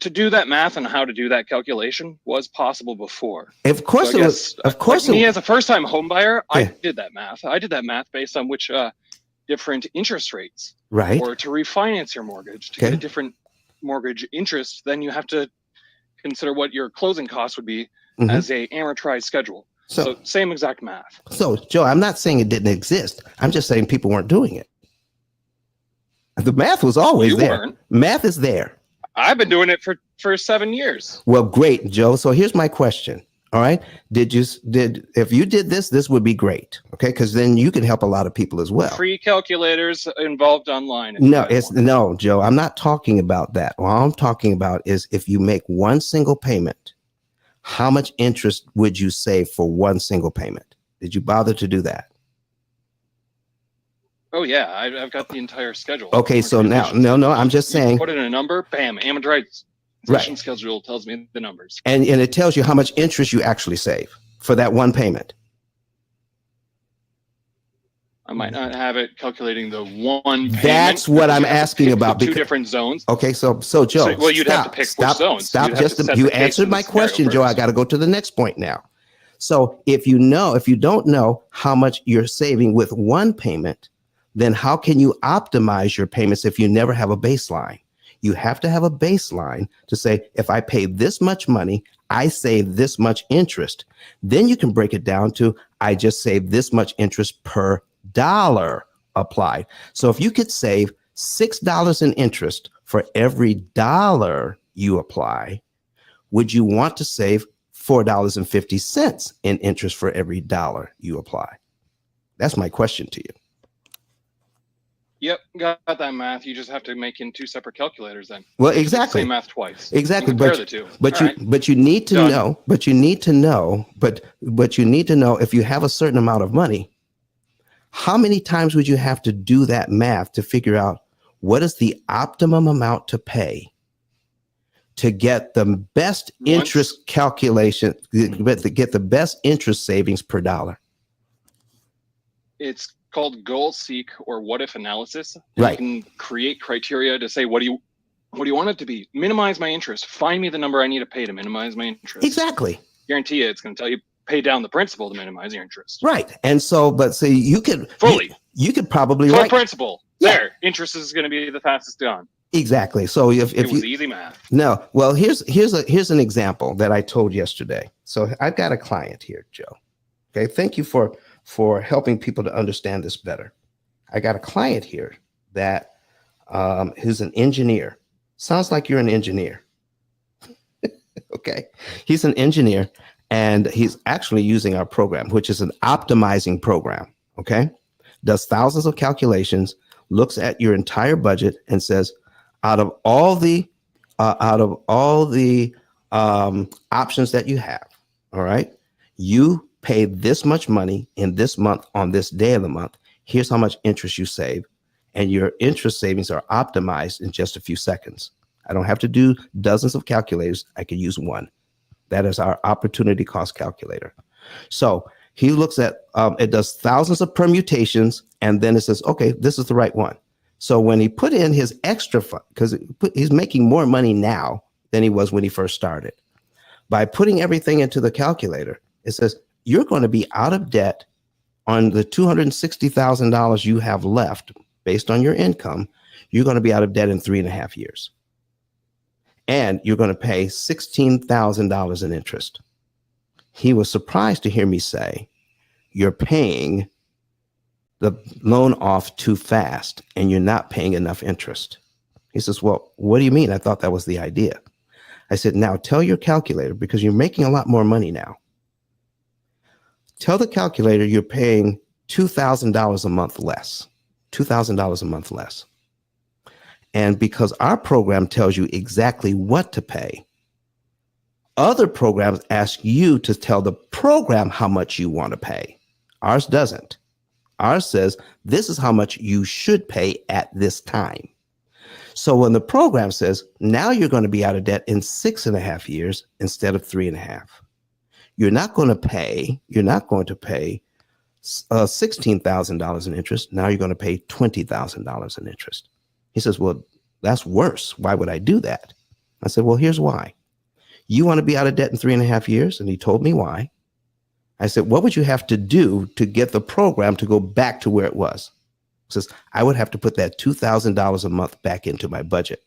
Speaker 8: To do that math and how to do that calculation was possible before.
Speaker 1: Of course it was. Of course,
Speaker 8: me as a first-time home buyer,
Speaker 1: Yeah.
Speaker 8: I did that math. I did that math based on which different interest rates,
Speaker 1: Right.
Speaker 8: or to refinance your mortgage to get a different mortgage interest. Then you have to consider what your closing costs would be as a amortized schedule. So same exact math.
Speaker 1: So, Joe, I'm not saying it didn't exist. I'm just saying people weren't doing it. The math was always there.
Speaker 8: Weren't.
Speaker 1: Math is there.
Speaker 8: I've been doing it for 7 years.
Speaker 1: Well, great, Joe. So here's my question. All right. If you did this, this would be great. Okay. Because then you can help a lot of people as well.
Speaker 8: Free calculators involved online.
Speaker 1: No, Joe, I'm not talking about that. All I'm talking about is if you make one single payment, how much interest would you save for one single payment? Did you bother to do that?
Speaker 8: Oh yeah, I've got the entire schedule.
Speaker 1: Okay, so now, no, I'm just saying.
Speaker 8: Put in a number, bam, amortization schedule tells me the numbers.
Speaker 1: And it tells you how much interest you actually save for that one payment.
Speaker 8: I might not have it calculating the one payment.
Speaker 1: That's what I'm asking about.
Speaker 8: Two different zones.
Speaker 1: Okay, so Joe,
Speaker 8: well, you'd have to pick which zones.
Speaker 1: Stop. You answered my question, Joe. I got to go to the next point now. So if you don't know how much you're saving with one payment, then how can you optimize your payments if you never have a baseline? You have to have a baseline to say, if I pay this much money, I save this much interest. Then you can break it down to, I just save this much interest per dollar applied. So if you could save $6 in interest for every dollar you apply, would you want to save $4.50 in interest for every dollar you apply? That's my question to you.
Speaker 8: Yep, got that math. You just have to make in two separate calculators then.
Speaker 1: Well, exactly.
Speaker 8: Same math twice.
Speaker 1: Exactly.
Speaker 8: Compare the two.
Speaker 1: But you need to know if you have a certain amount of money, how many times would you have to do that math to figure out what is the optimum amount to pay to get the best interest calculation, get the best interest savings per dollar?
Speaker 8: It's called goal seek or what if analysis.
Speaker 1: Right.
Speaker 8: You can create criteria to say, what do you want it to be? Minimize my interest. Find me the number I need to pay to minimize my interest.
Speaker 1: Exactly.
Speaker 8: Guarantee you it's going to tell you pay down the principal to minimize your interest.
Speaker 1: Right. And so, but see, you could
Speaker 8: fully.
Speaker 1: You could probably
Speaker 8: full
Speaker 1: write
Speaker 8: principal. There, interest is going to be the fastest gone.
Speaker 1: Exactly. So if
Speaker 8: It was
Speaker 1: you,
Speaker 8: easy math.
Speaker 1: no, well, here's an example that I told yesterday. So I've got a client here, Joe. Okay, thank you for helping people to understand this better. I got a client here that who's an engineer. Sounds like you're an engineer. Okay, he's an engineer, and he's actually using our program, which is an optimizing program. Okay, does thousands of calculations, looks at your entire budget, and says, out of all the options that you have, all right, you pay this much money in this month on this day of the month. Here's how much interest you save, and your interest savings are optimized in just a few seconds. I don't have to do dozens of calculators. I can use one. That is our opportunity cost calculator. So he looks at, it does thousands of permutations, and then it says, okay, this is the right one. So when he put in his extra fund, because he's making more money now than he was when he first started. By putting everything into the calculator, it says, you're going to be out of debt on the $260,000 you have left based on your income. You're going to be out of debt in 3.5 years. And you're going to pay $16,000 in interest. He was surprised to hear me say, you're paying the loan off too fast and you're not paying enough interest. He says, well, what do you mean? I thought that was the idea. I said, now tell your calculator, because you're making a lot more money now. Tell the calculator you're paying $2,000 a month less, $2,000 a month less. And because our program tells you exactly what to pay, other programs ask you to tell the program how much you want to pay. Ours doesn't. Ours says, this is how much you should pay at this time. So when the program says, now you're going to be out of debt in 6.5 years instead of 3.5, you're not going to pay $16,000 in interest. Now you're going to pay $20,000 in interest. He says, well, that's worse. Why would I do that? I said, well, here's why. You want to be out of debt in 3.5 years? And he told me why. I said, what would you have to do to get the program to go back to where it was? He says, I would have to put that $2,000 a month back into my budget.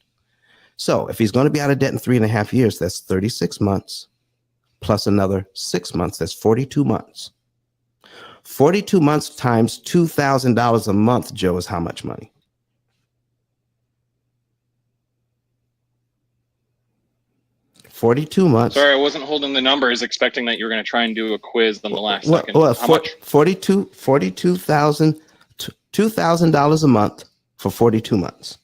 Speaker 1: So if he's going to be out of debt in 3.5 years, that's 36 months plus another 6 months. That's 42 months. 42 months times $2,000 a month, Joe, is how much money? $42 months.
Speaker 8: Sorry, I wasn't holding the numbers, expecting that you were going to try and do a quiz on the last second.
Speaker 1: Well,
Speaker 8: how much?
Speaker 1: $2,000 a month for 42 months.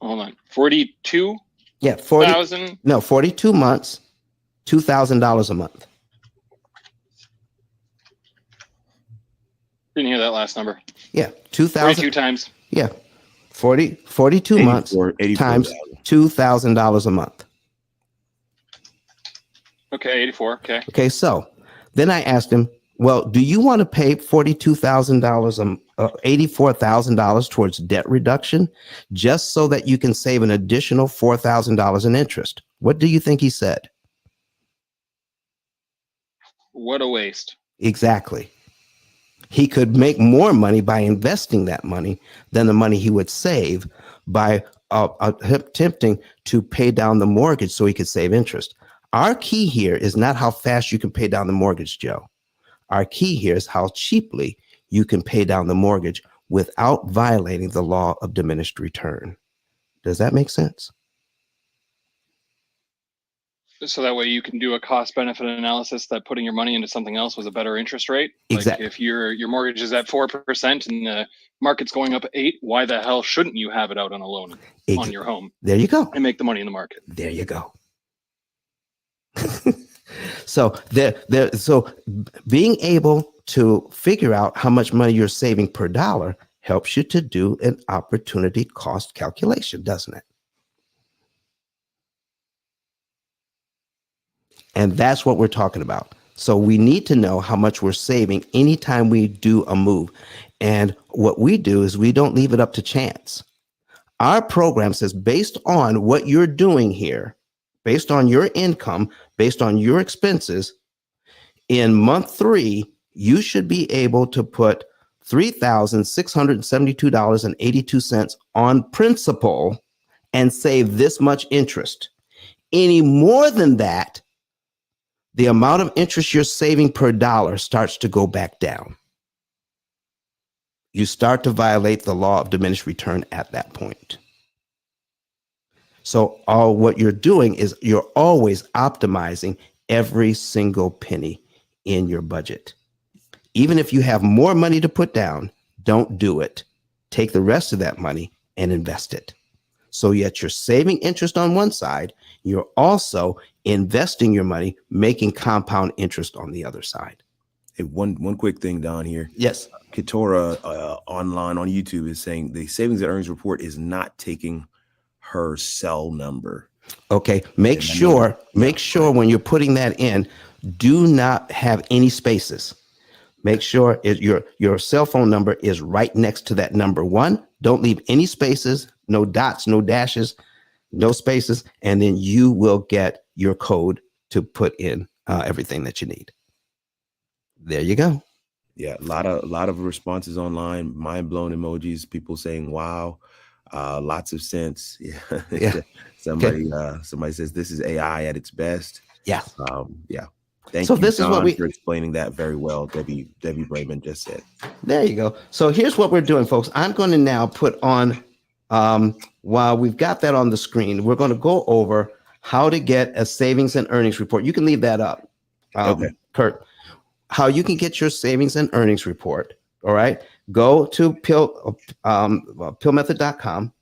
Speaker 8: Hold on. 42?
Speaker 1: Yeah, 42 months, $2,000 a month.
Speaker 8: Didn't hear that last number.
Speaker 1: Yeah, 2,000
Speaker 8: times.
Speaker 1: Yeah, 42 months times $2,000 a month.
Speaker 8: Okay, 84. Okay.
Speaker 1: Okay, so then I asked him, well, do you want to pay $42,000, $84,000 towards debt reduction just so that you can save an additional $4,000 in interest? What do you think he said?
Speaker 8: What a waste.
Speaker 1: Exactly. He could make more money by investing that money than the money he would save by attempting to pay down the mortgage so he could save interest. Our key here is not how fast you can pay down the mortgage, Joe. Our key here is how cheaply you can pay down the mortgage without violating the law of diminished return. Does that make sense?
Speaker 8: So that way you can do a cost benefit analysis that putting your money into something else was a better interest rate.
Speaker 1: Exactly.
Speaker 8: Like if your mortgage is at 4% and the market's going up 8%, why the hell shouldn't you have it out on a loan on your home?
Speaker 1: There you go.
Speaker 8: And make the money in the market.
Speaker 1: There you go. So being able to figure out how much money you're saving per dollar helps you to do an opportunity cost calculation, doesn't it? And that's what we're talking about. So we need to know how much we're saving anytime we do a move. And what we do is we don't leave it up to chance. Our program says, based on what you're doing here, based on your income, based on your expenses, in month 3, you should be able to put $3,672.82 on principal and save this much interest. Any more than that, the amount of interest you're saving per dollar starts to go back down. You start to violate the law of diminished return at that point. So what you're doing is you're always optimizing every single penny in your budget. Even if you have more money to put down, don't do it. Take the rest of that money and invest it. So yet you're saving interest on one side, you're also investing your money, making compound interest on the other side.
Speaker 9: Hey, one quick thing, Don, here.
Speaker 1: Yes.
Speaker 9: Keturah online on YouTube is saying the savings and earnings report is not taking her cell number.
Speaker 1: Okay. Make sure when you're putting that in, do not have any spaces. Make sure your cell phone number is right next to that number one. Don't leave any spaces, no dots, no dashes, no spaces, and then you will get your code to put in everything that you need. There you go.
Speaker 9: Yeah, a lot of responses online, mind-blown emojis, people saying wow, lots of sense. Yeah. Somebody says this is AI at its best.
Speaker 1: Yeah.
Speaker 9: Yeah. Thank
Speaker 1: so
Speaker 9: you,
Speaker 1: this
Speaker 9: Don,
Speaker 1: is what
Speaker 9: for explaining that very well. Debbie Brayman just said.
Speaker 1: There you go. So here's what we're doing, folks. I'm going to now put on, while we've got that on the screen, we're going to go over how to get a savings and earnings report. You can leave that up,
Speaker 9: Okay.
Speaker 1: Kurt. How you can get your savings and earnings report. All right. Go to PILLmethod.com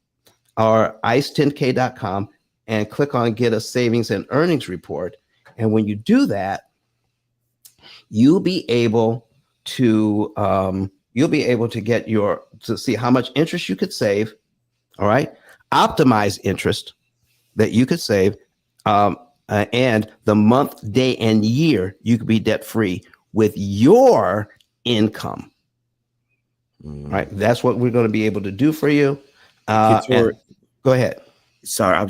Speaker 1: or ice10k.com and click on get a savings and earnings report. And when you do that, you'll be able to get to see how much interest you could save. All right. Optimize interest that you could save, and the month, day, and year you could be debt free with your income. Right. That's what we're going to be able to do for you. Go ahead.
Speaker 9: Sorry, I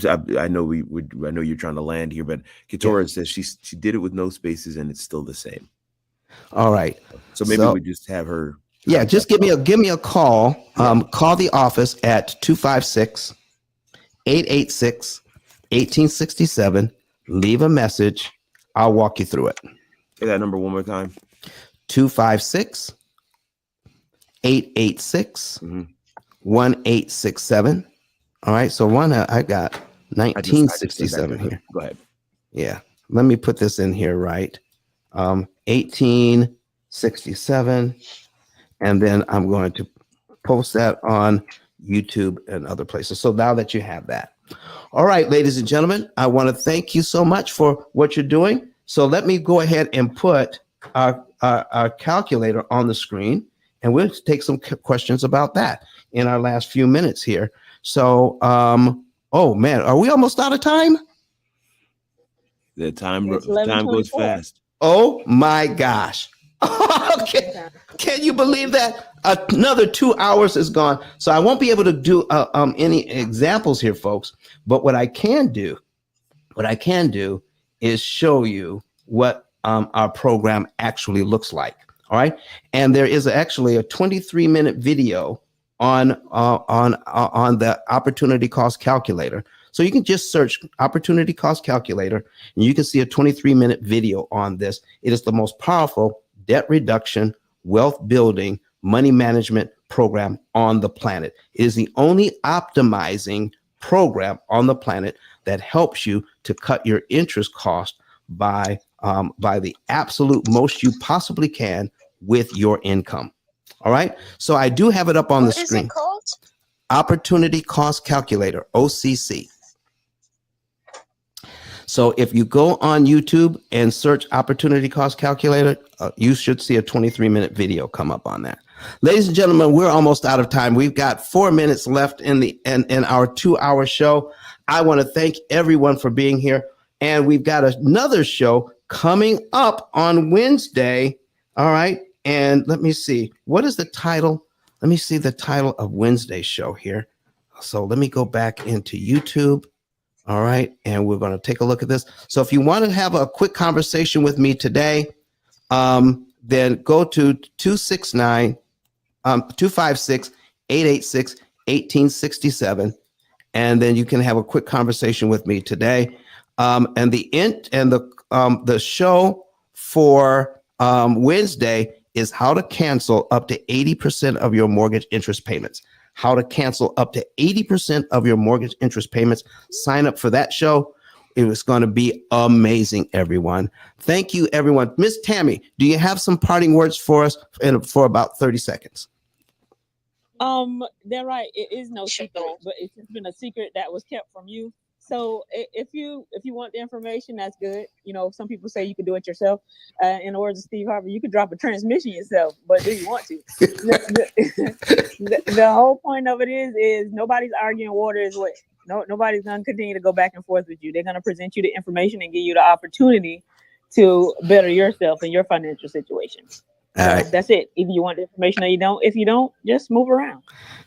Speaker 9: know I know you're trying to land here, but Keturah says she did it with no spaces and it's still the same.
Speaker 1: All right.
Speaker 9: So maybe we just have her.
Speaker 1: Yeah, just give me a call. Call the office at 256-886-1867. Leave a message. I'll walk you through it.
Speaker 9: Say that number one more time.
Speaker 1: 256-886-1867. All right. So I got 1967 here.
Speaker 9: Go ahead.
Speaker 1: Yeah. Let me put this in here, right? 1867. And then I'm going to post that on YouTube and other places. So now that you have that. All right, ladies and gentlemen, I want to thank you so much for what you're doing. So let me go ahead and put our calculator on the screen, and we'll take some questions about that in our last few minutes here. So, oh man, are we almost out of time?
Speaker 9: The time goes fast.
Speaker 1: Oh my gosh. Okay. Can you believe that? Another 2 hours is gone. So I won't be able to do any examples here, folks. But what I can do is show you what our program actually looks like. All right. And there is actually a 23-minute video on the opportunity cost calculator. So you can just search opportunity cost calculator and you can see a 23-minute video on this. It is the most powerful debt reduction, wealth building, money management program on the planet. It is the only optimizing program on the planet that helps you to cut your interest cost by the absolute most you possibly can with your income. All right. So I do have it up on the screen.
Speaker 3: What is it called?
Speaker 1: Opportunity Cost Calculator, OCC. So if you go on YouTube and search Opportunity Cost Calculator, you should see a 23-minute video come up on that. Ladies and gentlemen, we're almost out of time. We've got 4 minutes left in our 2-hour show. I want to thank everyone for being here. And we've got another show coming up on Wednesday. All right. And let me see. What is the title? Let me see the title of Wednesday's show here. So let me go back into YouTube. All right. And we're going to take a look at this. So if you want to have a quick conversation with me today, then go to 256-886-1867. And then you can have a quick conversation with me today. And the show for Wednesday is how to cancel up to 80% of your mortgage interest payments. How to cancel up to 80% of your mortgage interest payments. Sign up for that show. It was going to be amazing, everyone. Thank you, everyone. Miss Tammy, do you have some parting words for us for about 30 seconds?
Speaker 10: They're right. It is no secret, but it's been a secret that was kept from you. So if you want the information, that's good. You know, some people say you can do it yourself. In the words of Steve Harvey, you could drop a transmission yourself, but do you want to? The whole point of it is nobody's arguing water is wet. Nobody's going to continue to go back and forth with you. They're going to present you the information and give you the opportunity to better yourself and your financial situation. So that's it. Either you want the information or you don't. If you don't, just move around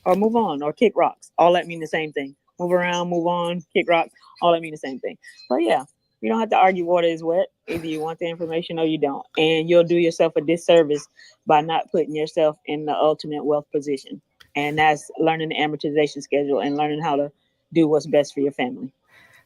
Speaker 10: or move on or kick rocks. All that mean the same thing. Move around, move on, kick rocks. All that mean the same thing. But yeah, you don't have to argue water is wet. Either you want the information or you don't. And you'll do yourself a disservice by not putting yourself in the ultimate wealth position. And that's learning the amortization schedule and learning how to do what's best for your family.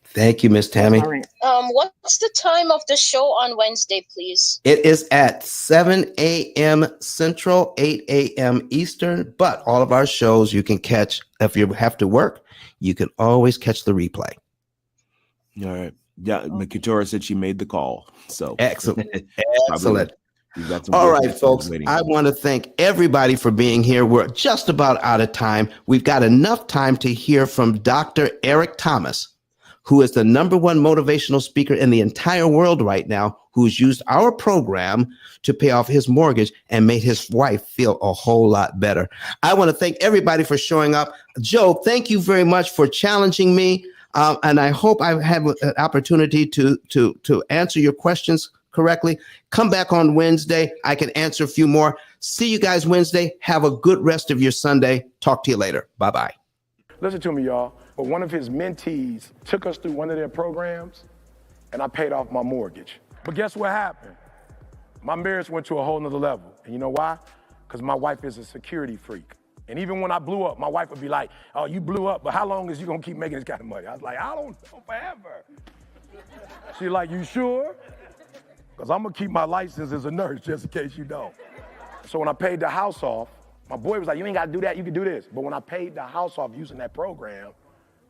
Speaker 1: Thank you, Miss Tammy.
Speaker 3: What's the time of the show on Wednesday, please?
Speaker 1: It is at 7 a.m. Central, 8 a.m. Eastern, but all of our shows you can catch. If you have to work, you can always catch the replay.
Speaker 9: All right. Yeah, Katora said she made the call. So
Speaker 1: excellent. Excellent. All right, folks, I want to thank everybody for being here. We're just about out of time. We've got enough time to hear from Dr. Eric Thomas, who is the #1 motivational speaker in the entire world right now, who's used our program to pay off his mortgage and made his wife feel a whole lot better. I want to thank everybody for showing up. Joe, thank you very much for challenging me. And I hope I have an opportunity to answer your questions correctly. Come back on Wednesday. I can answer a few more. See you guys Wednesday. Have a good rest of your Sunday. Talk to you later. Bye-bye.
Speaker 11: Listen to me, y'all. But one of his mentees took us through one of their programs, and I paid off my mortgage. But guess what happened? My marriage went to a whole nother level. And you know why? Because my wife is a security freak. And even when I blew up, my wife would be like, oh, you blew up, but how long is you gonna keep making this kind of money? I was like, I don't know, forever. She's like, you sure? Because I'm gonna keep my license as a nurse just in case you don't. So when I paid the house off, my boy was like, you ain't gotta do that, you can do this. But when I paid the house off using that program,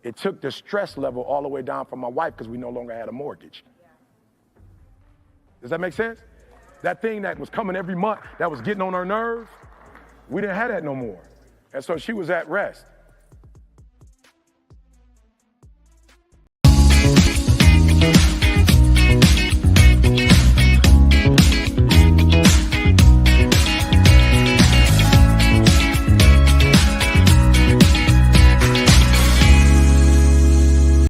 Speaker 11: it took the stress level all the way down for my wife because we no longer had a mortgage. Does that make sense? That thing that was coming every month, that was getting on her nerves, we didn't have that no more. And so she was at rest.